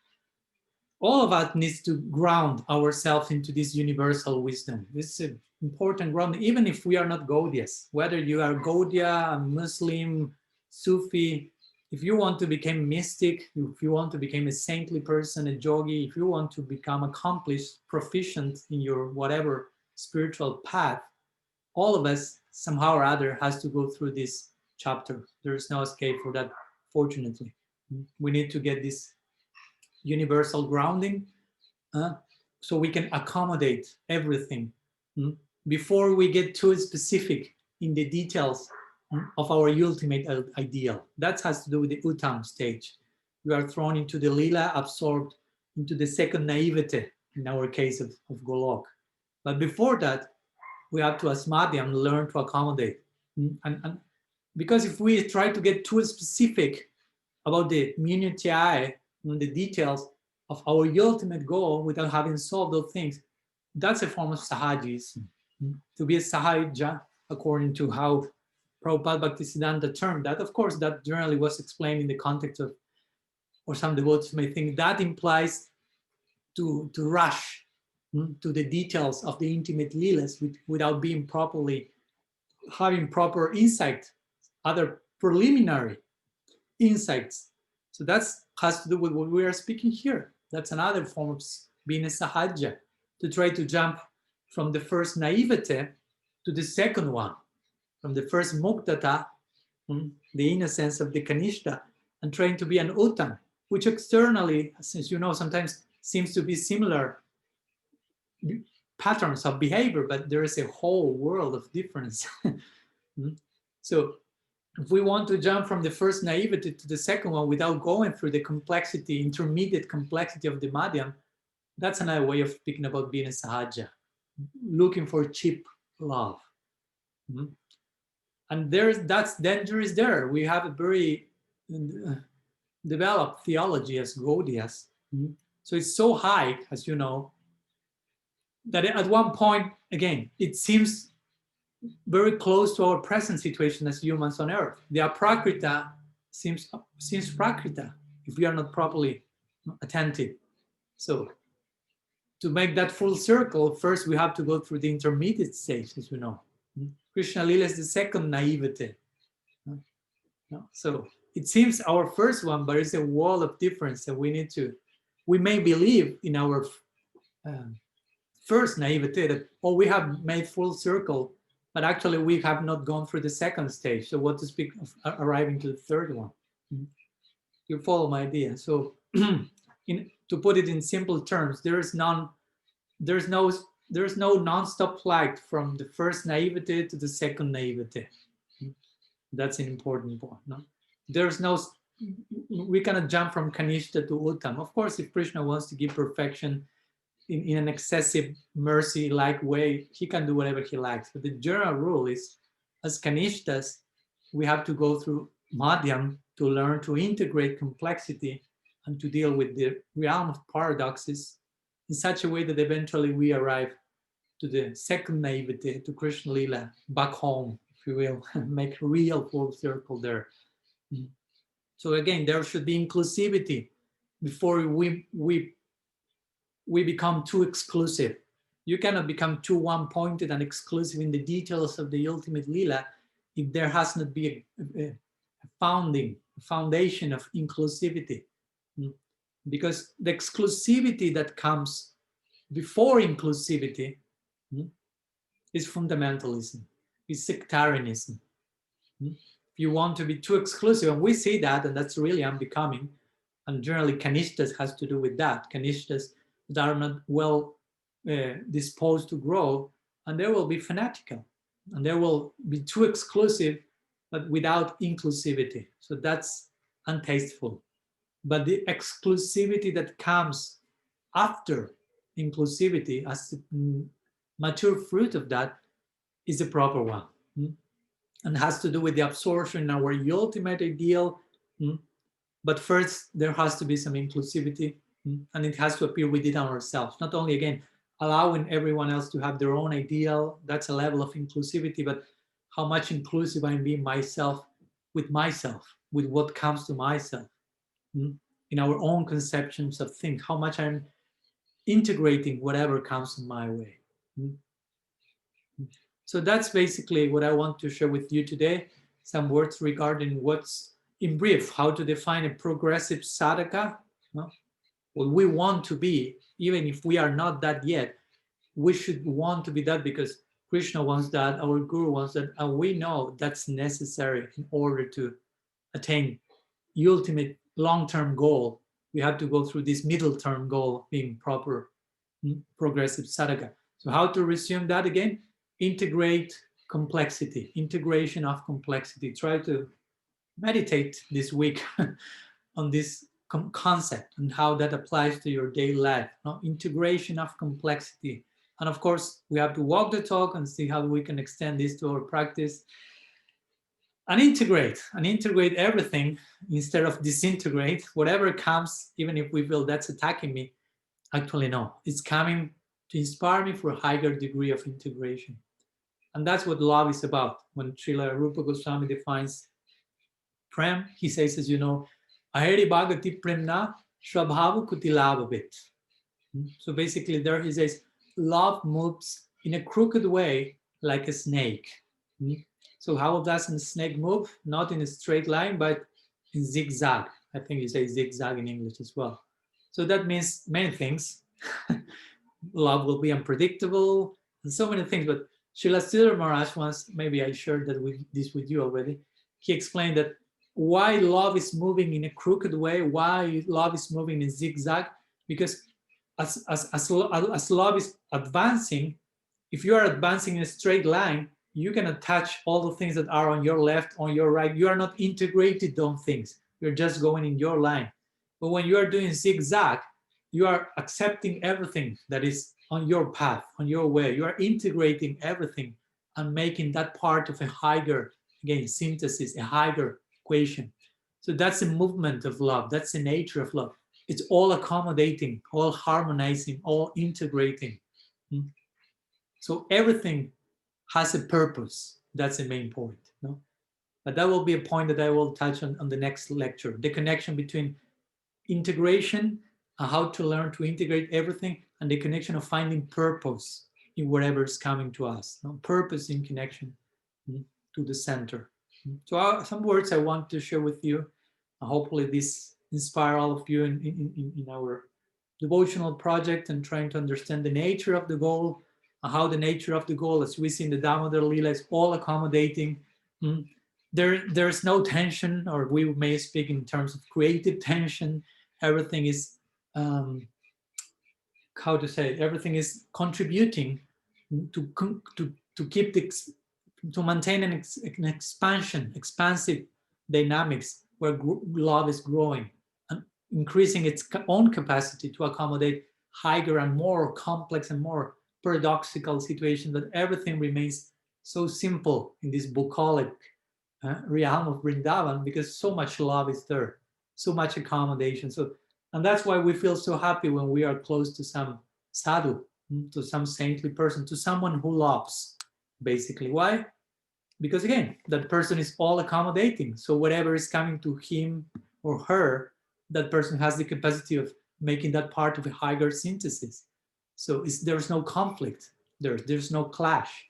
All of that needs to ground ourselves into this universal wisdom. This is an important ground, even if we are not Gaudiyas, whether you are Gaudiya, a Muslim, Sufi. If you want to become mystic, if you want to become a saintly person, a yogi, if you want to become accomplished, proficient in your whatever spiritual path, all of us somehow or other has to go through this chapter. There is no escape for that, fortunately. We need to get this universal grounding so we can accommodate everything before we get too specific in the details of our ultimate ideal. That has to do with the Uttam stage. We are thrown into the Lila, absorbed into the second naivete, in our case of Golok. But before that, we have to, as Madhyam, learn to accommodate. And because if we try to get too specific about the minutiae and the details of our ultimate goal without having solved those things, that's a form of sahajism. To be a sahaja, according to how Prabhupada Bhaktisiddhanta termed that, of course, that generally was explained in the context of, or some devotees may think that implies to rush to the details of the intimate leelas without being having proper insight, other preliminary insights. So that has to do with what we are speaking here. That's another form of being a sahaja, to try to jump from the first naivete to the second one, from the first muktata, the innocence of the kanishta, and trying to be an uttam, which externally, since you know, sometimes seems to be similar patterns of behavior, but there is a whole world of difference. So if we want to jump from the first naivety to the second one without going through the complexity, intermediate complexity of the Madhyam, That's another way of speaking about being a sahaja, looking for cheap love. Mhm. And that's dangerous there. We have a very developed theology as Gaudias. Mhm. So it's so high, as you know, that at one point, again, it seems very close to our present situation as humans on Earth. The aprakrita seems prakrita if we are not properly attentive. So to make that full circle, first we have to go through the intermediate stage, as you know. Krishna Lila is the second naivete. So it seems our first one, but it's a wall of difference that we may believe in our first naivete that, oh, we have made full circle, but actually we have not gone through the second stage. So what to speak of arriving to the third one? You follow my idea. So to put it in simple terms, there's no non-stop flight from the first naivete to the second naivete. That's an important point. No? We cannot jump from Kanishta to Uttam. Of course, if Krishna wants to give perfection in an excessive mercy-like way, he can do whatever he likes. But the general rule is, as Kanishtas, we have to go through Madhyam to learn to integrate complexity and to deal with the realm of paradoxes in such a way that eventually we arrive to the second naivete, to Krishna Lila, back home, if you will, make real full circle there. So again, there should be inclusivity before we become too exclusive. You cannot become too one-pointed and exclusive in the details of the ultimate Lila if there has not been a foundation of inclusivity. Because the exclusivity that comes before inclusivity is fundamentalism, is sectarianism. If you want to be too exclusive, and we see that, and that's really unbecoming, and generally Kanishtas has to do with that. Kanishtas that are not well disposed to grow, and they will be fanatical, and they will be too exclusive, but without inclusivity. So that's untasteful. But the exclusivity that comes after inclusivity, as the mature fruit of that, is the proper one, and has to do with the absorption in our ultimate ideal. But first, there has to be some inclusivity, and it has to appear within ourselves. Not only, again, allowing everyone else to have their own ideal, that's a level of inclusivity, but how much inclusive I'm being myself, with what comes to myself, in our own conceptions of things, how much I'm integrating whatever comes in my way. So that's basically what I want to share with you today. Some words regarding what's, in brief, how to define a progressive sadhaka. What we want to be, even if we are not that yet, we should want to be that because Krishna wants that, our Guru wants that, and we know that's necessary in order to attain the ultimate long-term goal. We have to go through this middle-term goal of being proper progressive sadhaka. So how to resume that again? Integrate complexity, integration of complexity. Try to meditate this week on this concept and how that applies to your daily life. Integration of complexity. And of course, we have to walk the talk and see how we can extend this to our practice and integrate everything instead of disintegrate. Whatever comes, even if we feel that's attacking me, actually no, it's coming to inspire me for a higher degree of integration. And that's what love is about. When Srila Rupa Goswami defines prem, he says, as you know, aheri bhagati premna swabhavu kutilabhavit. So basically there he says, love moves in a crooked way like a snake. So how does a snake move? Not in a straight line, but in zigzag. I think you say zigzag in English as well. So that means many things. Love will be unpredictable and so many things. But Srila Sridhar Maharaj once, maybe I shared this with you already, he explained that why love is moving in a crooked way, why love is moving in zigzag, because as love is advancing, if you are advancing in a straight line, you cannot touch all the things that are on your left, on your right. You are not integrated on things. You're just going in your line. But when you are doing zigzag, you are accepting everything that is on your path, on your way. You are integrating everything and making that part of a higher, again, synthesis, a higher equation. So that's the movement of love. That's the nature of love. It's all accommodating, all harmonizing, all integrating. Mm. So everything has a purpose. That's the main point. No? But that will be a point that I will touch on the next lecture. The connection between integration and how to learn to integrate everything, and the connection of finding purpose in whatever is coming to us. No? Purpose in connection to the center. So some words I want to share with you. Hopefully this inspire all of you in our devotional project and trying to understand the nature of the goal, how the nature of the goal, as we see in the Damodara-lila, is all accommodating. There's no tension, or we may speak in terms of creative tension. Everything is, how to say, everything is contributing to keep the, to maintain an expansion, expansive dynamics where love is growing and increasing its own capacity to accommodate higher and more complex and more paradoxical situations, that everything remains so simple in this bucolic realm of Vrindavan, because so much love is there, so much accommodation. So, and that's why we feel so happy when we are close to some sadhu, to some saintly person, to someone who loves, basically. Why? Because again, that person is all accommodating. So whatever is coming to him or her, that person has the capacity of making that part of a higher synthesis. So there's no conflict, there's no clash.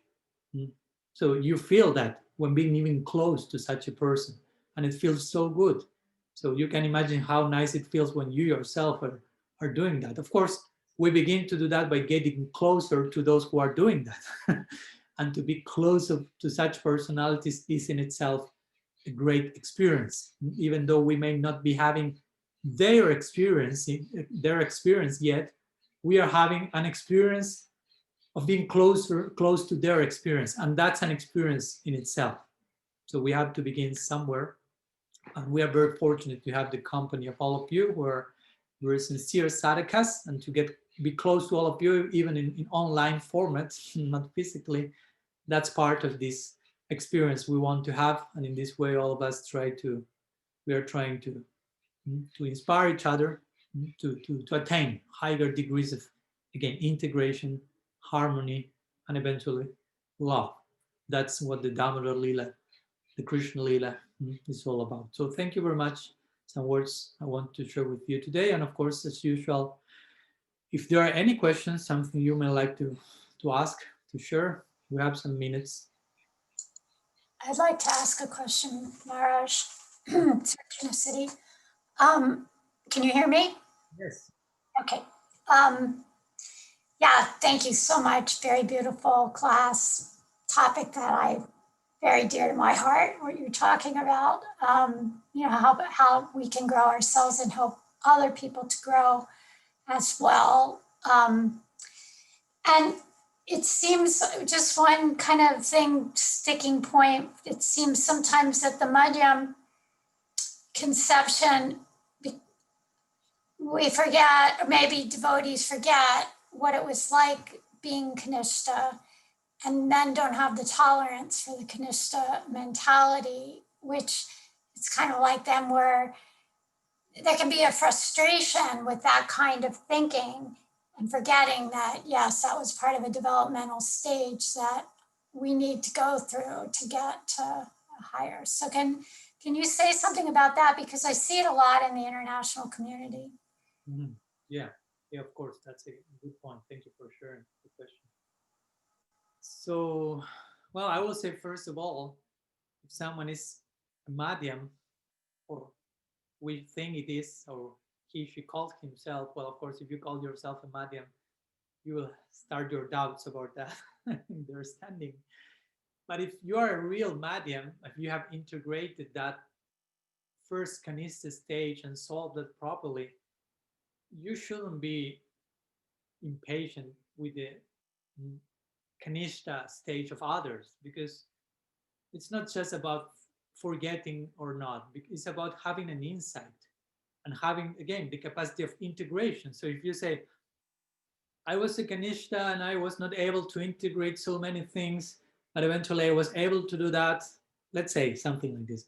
So you feel that when being even close to such a person, and it feels so good. So you can imagine how nice it feels when you yourself are doing that. Of course, we begin to do that by getting closer to those who are doing that. And to be close to such personalities is in itself a great experience, even though we may not be having their experience yet. We are having an experience of being close to their experience, and that's an experience in itself. So we have to begin somewhere, and we are very fortunate to have the company of all of you who are very sincere sadhakas, and to be close to all of you even in online format, not physically. That's part of this experience we want to have, and in this way all of us we are trying to inspire each other to attain higher degrees of, again, integration, harmony, and eventually love. That's what the Damodara-lila, the Krishna-lila, is all about. So thank you very much. Some words I want to share with you today. And of course, as usual, if there are any questions, something you may like to ask, to share, we have some minutes. I'd like to ask a question, Maharaj. City. Can you hear me? Yes. Okay. Yeah, thank you so much. Very beautiful class. Topic that I very dear to my heart. What you're talking about, how we can grow ourselves and help other people to grow as well. And it seems just one kind of thing, sticking point. It seems sometimes that the Madhyam conception, we forget, or maybe devotees forget what it was like being Kanishta, and then don't have the tolerance for the Kanishta mentality, which it's kind of like them, where there can be a frustration with that kind of thinking and forgetting that, yes, that was part of a developmental stage that we need to go through to get to higher. So can you say something about that? Because I see it a lot in the international community. Mm-hmm. Yeah, of course, that's a good point. Thank you for sharing the question. So, well, I will say, first of all, if someone is a Madhyam, or we think it is, or she calls himself, well, of course, if you call yourself a Madhyam, you will start your doubts about that understanding. But if you are a real Madhyam, if you have integrated that first Kanistha stage and solved it properly, you shouldn't be impatient with the Kanishta stage of others, because it's not just about forgetting or not, it's about having an insight. and having, again, the capacity of integration. So if you say, I was a Kanishta and I was not able to integrate so many things, but eventually I was able to do that, let's say something like this,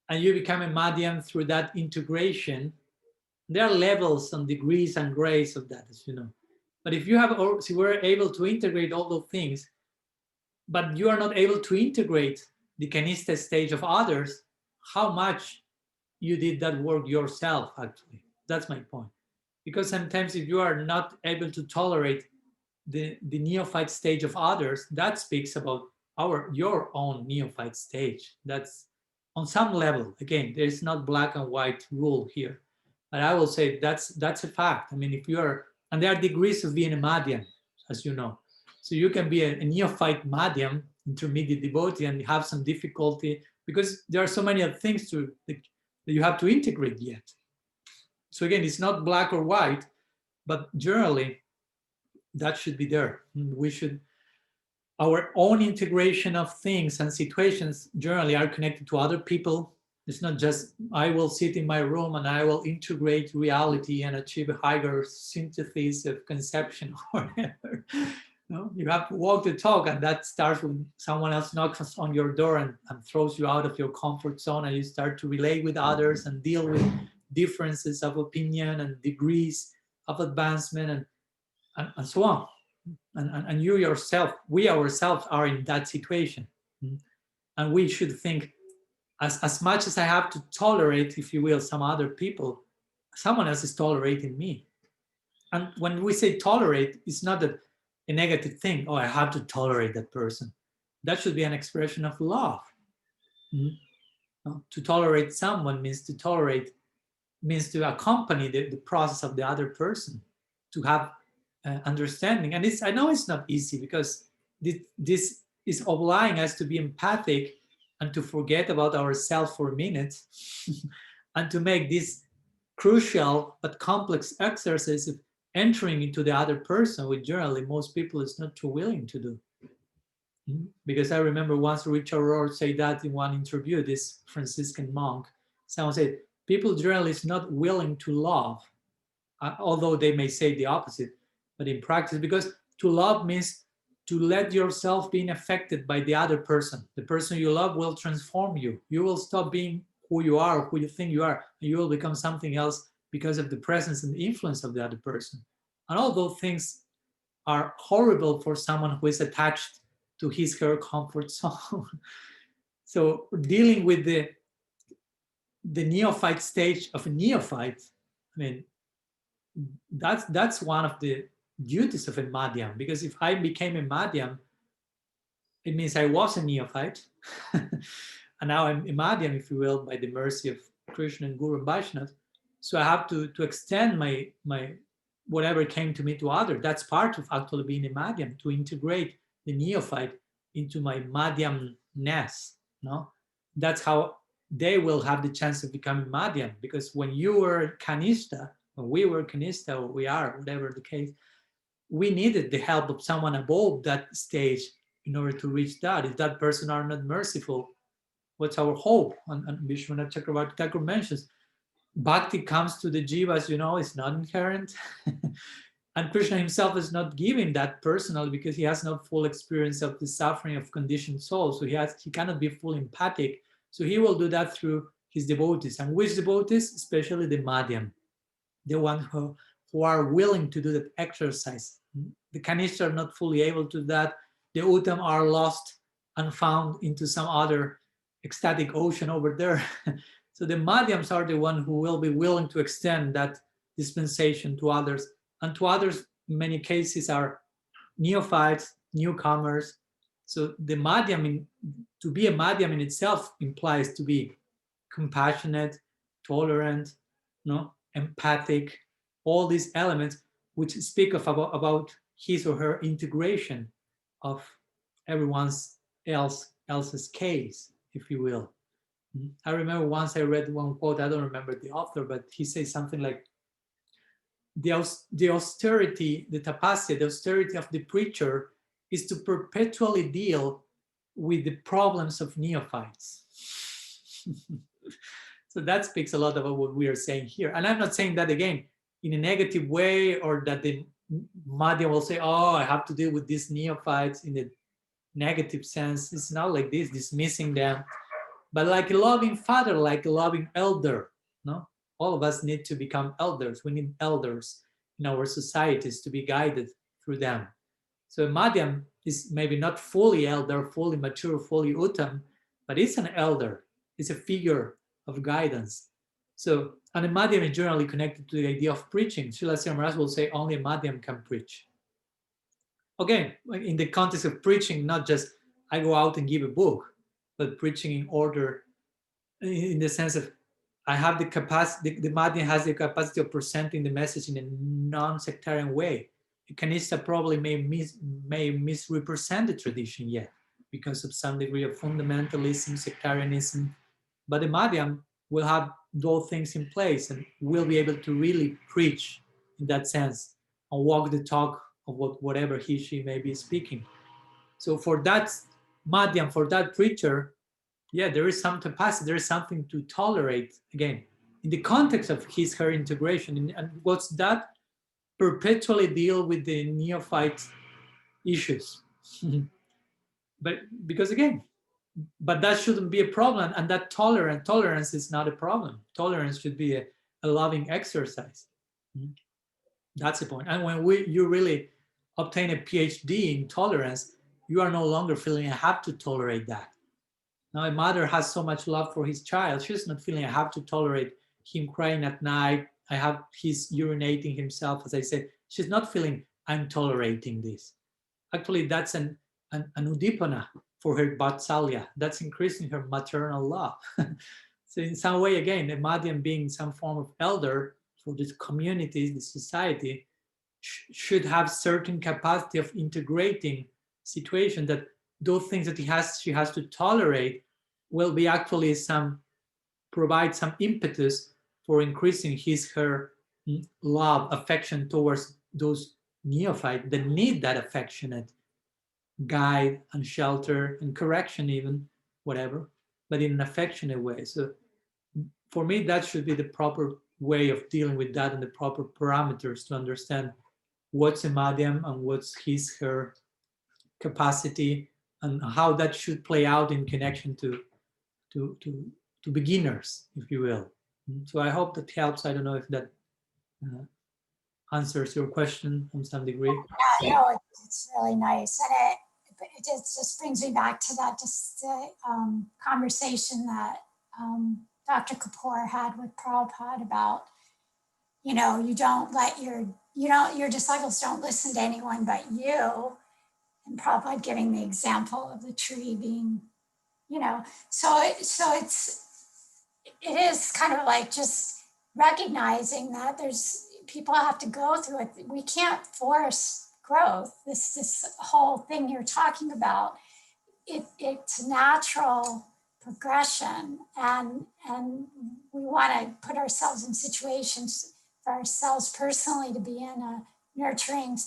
and you become a Madhyam through that integration, there are levels and degrees and grades of that, as you know. But if you have, or if you were able to integrate all those things, but you are not able to integrate the Kanishta stage of others, how much you did that work yourself, actually. That's my point. Because sometimes if you are not able to tolerate the neophyte stage of others, that speaks about your own neophyte stage. That's on some level. Again, there is not black and white rule here, but I will say that's a fact. I mean, if you are, and there are degrees of being a Madhyam, as you know, so you can be a neophyte Madhyam, intermediate devotee, and have some difficulty because there are so many other things that you have to integrate yet. So again, it's not black or white, but generally that should be there. We should, our own integration of things and situations generally are connected to other people. It's not just I will sit in my room and I will integrate reality and achieve a higher synthesis of conception or whatever. No, you have to walk the talk, and that starts when someone else knocks on your door and throws you out of your comfort zone, and you start to relate with others and deal with differences of opinion and degrees of advancement and so on. And you yourself, we ourselves are in that situation. And we should think, as much as I have to tolerate, if you will, some other people, someone else is tolerating me. And when we say tolerate, it's not a negative thing. Oh, I have to tolerate that person. That should be an expression of love. To tolerate someone means to accompany the process of the other person, to have understanding. And I know it's not easy because this is obliging us to be empathic and to forget about ourselves for a minute and to make this crucial but complex exercise of entering into the other person, which generally most people is not too willing to do. Because I remember once Richard Rohr said that in one interview, this Franciscan monk, someone said, people generally is not willing to love, although they may say the opposite, but in practice, because to love means to let yourself being affected by the other person. The person you love will transform you. You will stop being who you are, who you think you are, and you will become something else because of the presence and the influence of the other person. And all those things are horrible for someone who is attached to his her comfort zone. So dealing with the neophyte stage of a neophyte, I mean, that's one of the duties of a Madhyam, because if I became a Madhyam, it means I was a neophyte, and now I'm a Madhyam, if you will, by the mercy of Krishna and Guru and Vaishnava. So I have to extend my whatever came to me to others. That's part of actually being a Madhyam, to integrate the neophyte into my Madhyamness. No, that's how they will have the chance of becoming Madhyam. Because when you were Kanishta, when we were Kanishta, or we are, whatever the case, we needed the help of someone above that stage in order to reach that. If that person are not merciful, what's our hope? And Vishwanath Chakravarti Thakur mentions, bhakti comes to the jivas, it's not inherent. And Krishna himself is not giving that personally because he has no full experience of the suffering of conditioned souls. So he cannot be fully empathic. So he will do that through his devotees. And which devotees? Especially the Madhyam, the ones who are willing to do that exercise. The Kanishta are not fully able to do that. The Uttam are lost and found into some other ecstatic ocean over there. So the Madhyams are the ones who will be willing to extend that dispensation to others. And to others, in many cases, are neophytes, newcomers. So the Madhyam, to be a Madhyam in itself implies to be compassionate, tolerant, empathic, all these elements which speak about his or her integration of everyone's else's case, if you will. I remember once I read one quote, I don't remember the author, but he says something like, the austerity, the tapasya, the austerity of the preacher is to perpetually deal with the problems of neophytes. So that speaks a lot about what we are saying here. And I'm not saying that again in a negative way, or that the Madhya will say, oh, I have to deal with these neophytes in a negative sense. It's not like this, dismissing them, but like a loving father, like a loving elder. No, all of us need to become elders. We need elders in our societies to be guided through them. So Madhyam is maybe not fully elder, fully mature, fully uttam, but it's an elder. It's a figure of guidance. So, and a Madhyam is generally connected to the idea of preaching. Srila Sri Maharaj will say only a Madhyam can preach. Again, in the context of preaching, not just I go out and give a book, but preaching in order, in the sense of I have the capacity, the Madhyam has the capacity of presenting the message in a non-sectarian way. A Kanishta probably may misrepresent the tradition yet because of some degree of fundamentalism, sectarianism, but the Madhyam will have those things in place and will be able to really preach in that sense and walk the talk of whatever he, she may be speaking. So for that Madhyam, for that preacher, yeah, there is some capacity, there is something to tolerate, again, in the context of his, her integration. And what's that? Perpetually deal with the neophyte issues. But because again, but that shouldn't be a problem, and that tolerance is not a problem. Tolerance should be a loving exercise. That's the point. And when you really obtain a PhD in tolerance, you are no longer feeling I have to tolerate that. Now a mother has so much love for his child, she's not feeling I have to tolerate him crying at night, he's urinating himself, as I said. She's not feeling I'm tolerating this. Actually, that's an udipana for her vatsalya. That's increasing her maternal love. So in some way, again, a madhyam being some form of elder for this community, the society, should have certain capacity of integrating situation that those things that she has to tolerate will be actually provide some impetus for increasing her love, affection towards those neophytes that need that affectionate guide and shelter and correction, even whatever, but in an affectionate way. So for me, that should be the proper way of dealing with that and the proper parameters to understand what's a madhyam and what's her capacity and how that should play out in connection to beginners, if you will. So I hope that helps. I don't know if that answers your question in some degree. Yeah, no, it's really nice. And it just brings me back to that conversation that Dr. Kapoor had with Prabhupada about, you don't let your disciples don't listen to anyone but you. And Prabhupada giving the example of the tree being, so it is kind of like just recognizing that people have to go through it. We can't force growth. This whole thing you're talking about, it's natural progression, and we want to put ourselves in situations for ourselves personally to be in a nurturing,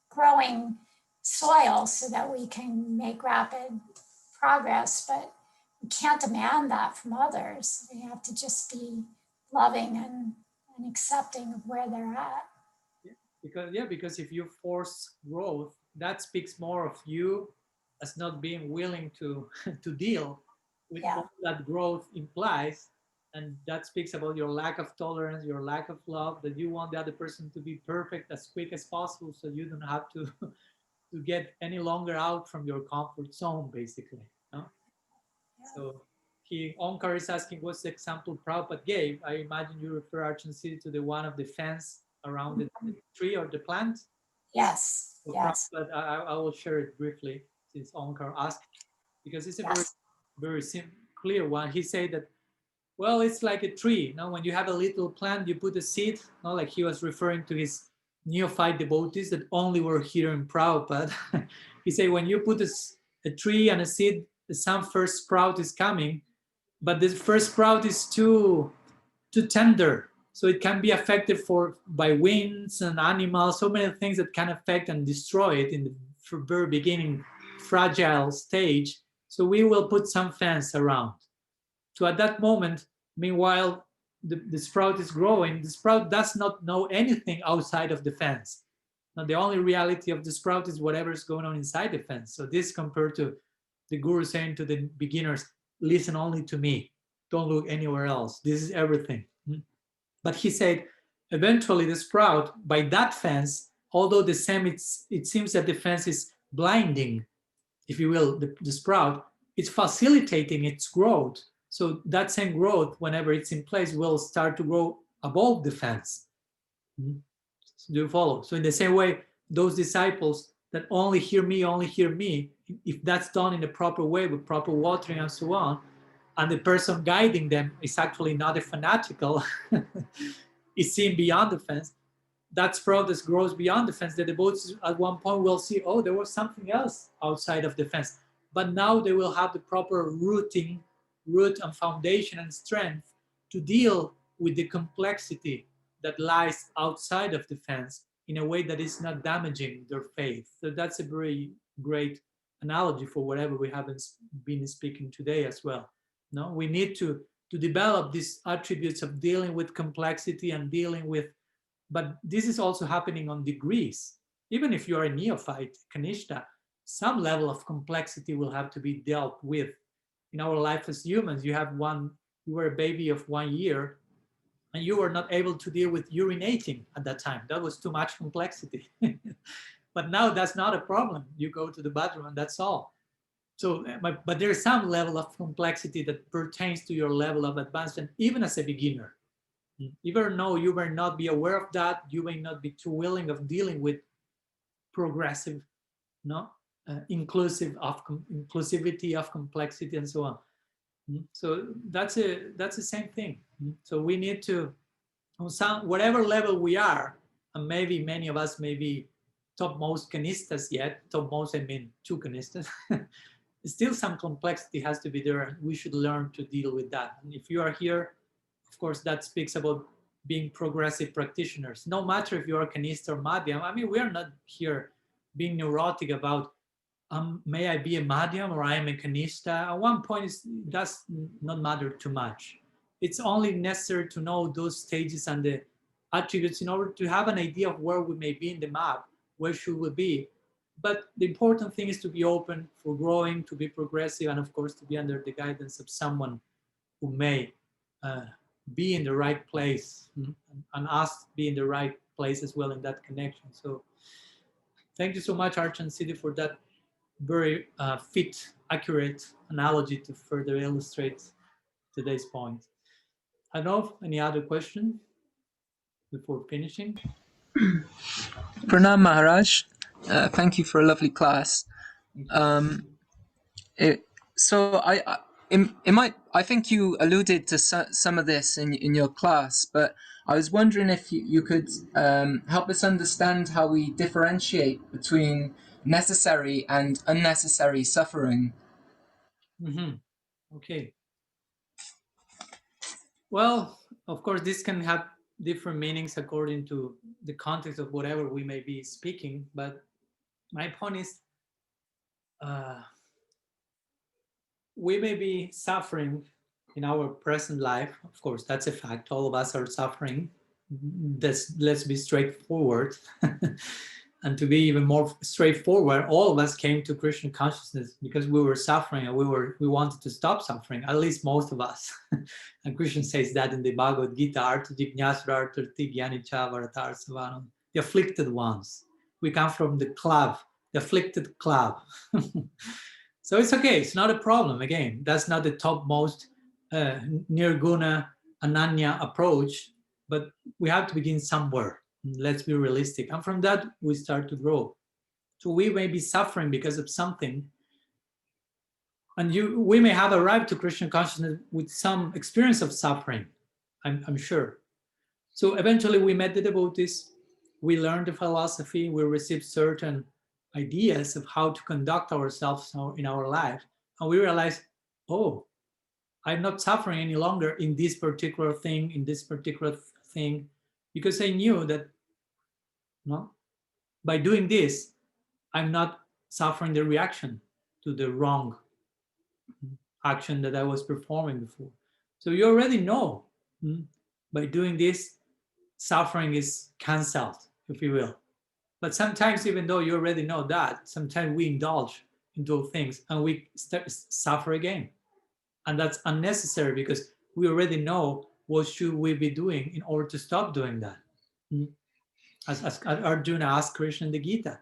growing soil so that we can make rapid progress, but we can't demand that from others. We have to just be loving and accepting of where they're at. Because if you force growth, that speaks more of you as not being willing to to deal with what that growth implies, and that speaks about your lack of tolerance, your lack of love, that you want the other person to be perfect as quick as possible so you don't have to to get any longer out from your comfort zone, basically. No? So Onkar is asking, what's the example Prabhupada gave? I imagine you refer, Archan, to the one of the fence around the tree or the plant? Yes, So yes. I will share it briefly since Onkar asked, because it's a very clear one. He said that, well, it's like a tree. When you have a little plant, you put a seed, like he was referring to his neophyte devotees that only were here in Prabhupada. He said, when you put a tree and a seed, some first sprout is coming, but the first sprout is too tender, so it can be affected by winds and animals, so many things that can affect and destroy it in the very beginning, fragile stage. So we will put some fence around. So at that moment, Meanwhile, the sprout is growing. The sprout does not know anything outside of the fence. Now, the only reality of the sprout is whatever is going on inside the fence. So this compared to the guru saying to the beginners, listen only to me. Don't look anywhere else. This is everything. But he said, eventually the sprout, by that fence, although it seems that the fence is blinding, if you will, the sprout, it's facilitating its growth. So that same growth, whenever it's in place, will start to grow above the fence. So do you follow? So in the same way, those disciples that only hear me, if that's done in the proper way with proper watering and so on, and the person guiding them is actually not a fanatical, is seeing beyond the fence, that sprout that grows beyond the fence, the devotees at one point will see, oh, there was something else outside of the fence. But now they will have the proper root and foundation and strength to deal with the complexity that lies outside of the fence in a way that is not damaging their faith. So that's a very great analogy for whatever we have been speaking today as well. No, we need to develop these attributes of dealing with complexity and dealing with, but this is also happening on degrees. Even if you are a neophyte, Kanishta, some level of complexity will have to be dealt with. In our life as humans, you were a baby of 1 year, and you were not able to deal with urinating at that time. That was too much complexity. But now that's not a problem. You go to the bathroom and that's all. So, but there's some level of complexity that pertains to your level of advancement, even as a beginner. Even though you may not be aware of that, you may not be too willing of dealing with progressive, inclusivity of complexity and so on. So that's the same thing. So we need to, on whatever level we are, and maybe many of us may be topmost canistas yet. Topmost, I mean 2 canistas. Still some complexity has to be there, and we should learn to deal with that. And if you are here, of course, that speaks about being progressive practitioners. No matter if you are Kanista or Madhyam, I mean, we are not here being neurotic about, may I be a Madhyam or I am a Kanista. At one point, it does not matter too much. It's only necessary to know those stages and the attributes in order to have an idea of where we may be in the map, where should we be. But the important thing is to be open for growing, to be progressive, and of course, to be under the guidance of someone who may be in the right place, and us be in the right place as well in that connection. So thank you so much, Archan Siddhi, for that very fit, accurate analogy to further illustrate today's point. I don't know if any other question before finishing. Pranam Maharaj, thank you for a lovely class. I think you alluded to some of this in your class, but I was wondering if you could help us understand how we differentiate between necessary and unnecessary suffering. Okay. Well, of course, this can have different meanings according to the context of whatever we may be speaking, but my point is, we may be suffering in our present life. Of course, that's a fact. All of us are suffering. Let's be straightforward. And to be even more straightforward, all of us came to Krishna consciousness because we were suffering and we wanted to stop suffering, at least most of us. And Krishna says that in the Bhagavad Gita, Artha Jignasura Artha Jnani Cha Varatar Savanam, the afflicted ones. We come from the club, the afflicted club. So it's okay, it's not a problem. Again, that's not the topmost nirguna ananya approach, but we have to begin somewhere. Let's be realistic. And from that, we start to grow. So we may be suffering because of something. And we may have arrived to Krishna consciousness with some experience of suffering, I'm sure. So eventually we met the devotees, we learned the philosophy, we received certain ideas of how to conduct ourselves in our life. And we realized, oh, I'm not suffering any longer in this particular thing, because I knew that by doing this, I'm not suffering the reaction to the wrong action that I was performing before. So you already know, by doing this, suffering is cancelled, if you will. But sometimes, even though you already know that, sometimes we indulge in those things and we suffer again. And that's unnecessary because we already know what should we be doing in order to stop doing that. As Arjuna asked Krishna in the Gita,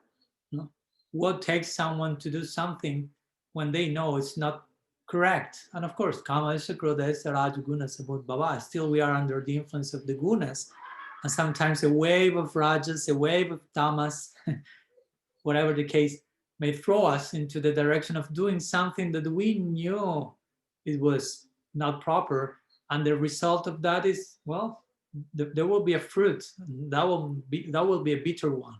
what takes someone to do something when they know it's not correct? And of course, kama esa, krodha esa, rajaguna sabodh bhava. Still, we are under the influence of the gunas, and sometimes a wave of rajas, a wave of tamas, whatever the case, may throw us into the direction of doing something that we knew it was not proper, and the result of that is, well, there will be a fruit that will be a bitter one,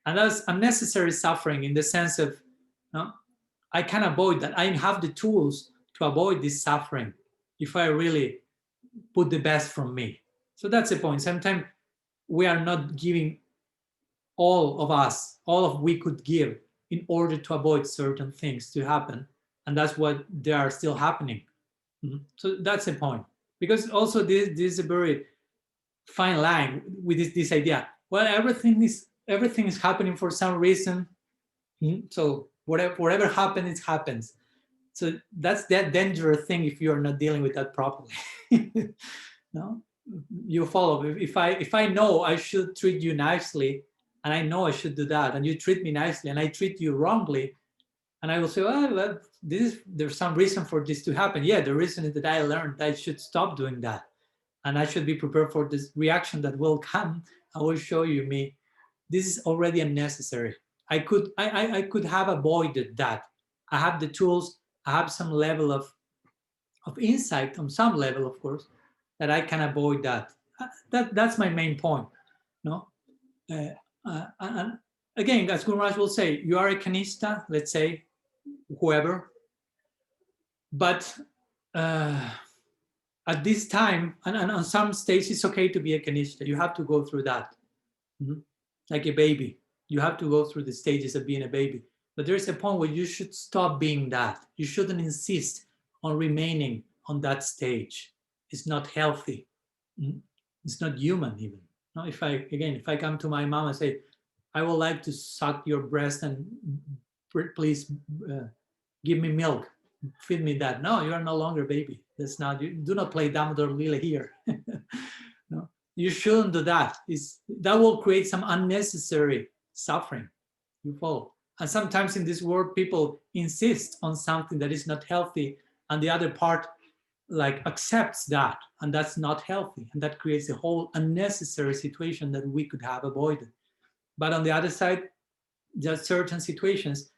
and that's unnecessary suffering in the sense of, I can avoid that. I have the tools to avoid this suffering if I really put the best from me. So that's the point. Sometimes we are not giving all of us, all of we could give in order to avoid certain things to happen, and that's what they are still happening. So that's the point. Because also this is a very fine line with this idea. Well, everything is happening for some reason. So whatever happens, it happens. So that's that dangerous thing if you're not dealing with that properly. No, you follow. If I know I should treat you nicely, and I know I should do that, and you treat me nicely, and I treat you wrongly, and I will say, well, there's some reason for this to happen. Yeah, the reason is that I learned I should stop doing that, and I should be prepared for this reaction that will come. I will show you me. This is already unnecessary. I could have avoided that. I have the tools. I have some level of insight, on some level, of course, that I can avoid that. That's my main point. No, and again, as Guru Maharaj will say, you are a kanista, let's say, whoever, but at this time, and on some stage, it's okay to be a kanista. You have to go through that, like a baby. You have to go through the stages of being a baby. But there's a point where you should stop being that. You shouldn't insist on remaining on that stage. It's not healthy. It's not human even. No, if I come to my mom and say, I would like to suck your breast and please give me milk, feed me that. No, you are no longer a baby. That's not. You do not play Damodara-lila here. No, you shouldn't do that. That will create some unnecessary suffering. You follow. And sometimes in this world, people insist on something that is not healthy, and the other part like accepts that, and that's not healthy, and that creates a whole unnecessary situation that we could have avoided. But on the other side, there are certain situations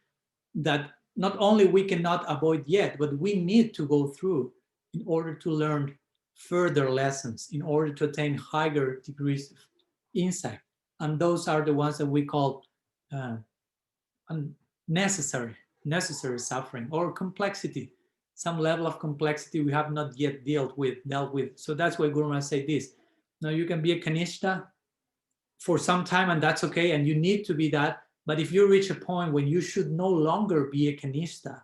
that not only we cannot avoid yet, but we need to go through in order to learn further lessons, in order to attain higher degrees of insight. And those are the ones that we call necessary suffering or complexity, some level of complexity we have not yet dealt with. So that's why Guru Maharaj said this. Now you can be a kanishta for some time, and that's okay, and you need to be that. But if you reach a point when you should no longer be a kanishta,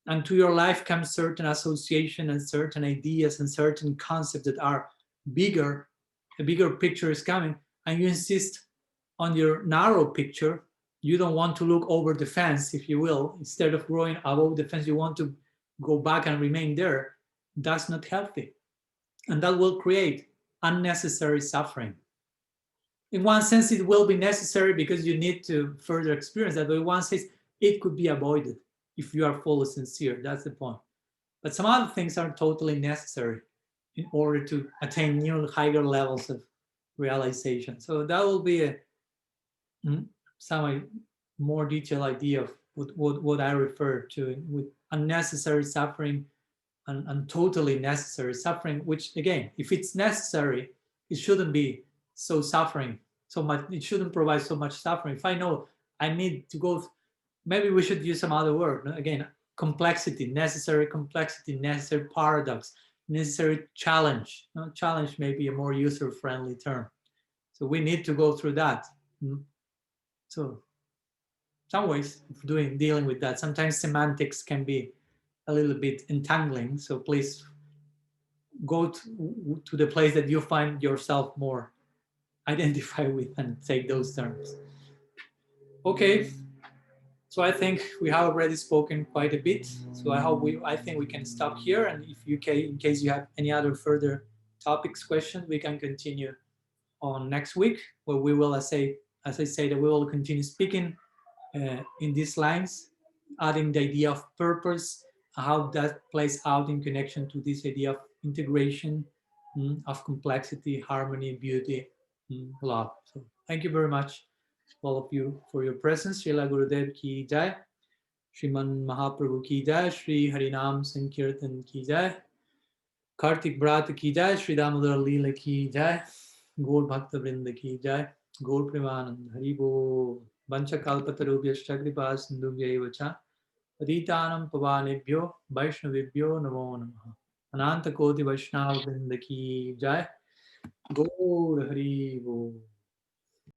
and to your life comes certain association and certain ideas and certain concepts that are bigger, a bigger picture is coming, and you insist on your narrow picture, you don't want to look over the fence, if you will. Instead of growing above the fence, you want to go back and remain there. That's not healthy. And that will create unnecessary suffering. In one sense, it will be necessary because you need to further experience that. But in one sense, it could be avoided if you are fully sincere. That's the point. But some other things are totally necessary in order to attain new, higher levels of realization. So that will be some more detailed idea of what I refer to with unnecessary suffering and totally necessary suffering, which again, if it's necessary, it shouldn't be so suffering so much. It shouldn't provide so much suffering. If I know I need to go, maybe we should use some other word. Again, complexity, necessary paradox, necessary challenge. Challenge may be a more user-friendly term. So we need to go through that. So some ways of dealing with that. Sometimes semantics can be a little bit entangling. So please go to the place that you find yourself more identify with and take those terms. Okay, so I think we have already spoken quite a bit. So I think we can stop here. And if you in case you have any other further topics, questions, we can continue on next week, where we will, as I say, that we will continue speaking in these lines, adding the idea of purpose, how that plays out in connection to this idea of integration, of complexity, harmony, beauty, love. So thank you very much, all of you, for your presence. Srila Gurudev ki jai, Shriman Mahaprabhu ki jai, Shri Harinam Sankirtan ki jai, Kartik Brat ki jai, Shri Damodara-lila ki jai, Gaur Bhakta Vrinda ki jai, Gaur Premanand Haribo, Vancha Kalpatarubhyascha Kripa Sindhubhyaiva cha, Patitanam Pavanebhyo, Vaishnavibhyo Namo Namaha. Ananta Koti Vaishnava Vrinda ki jai, Gaur Haribo.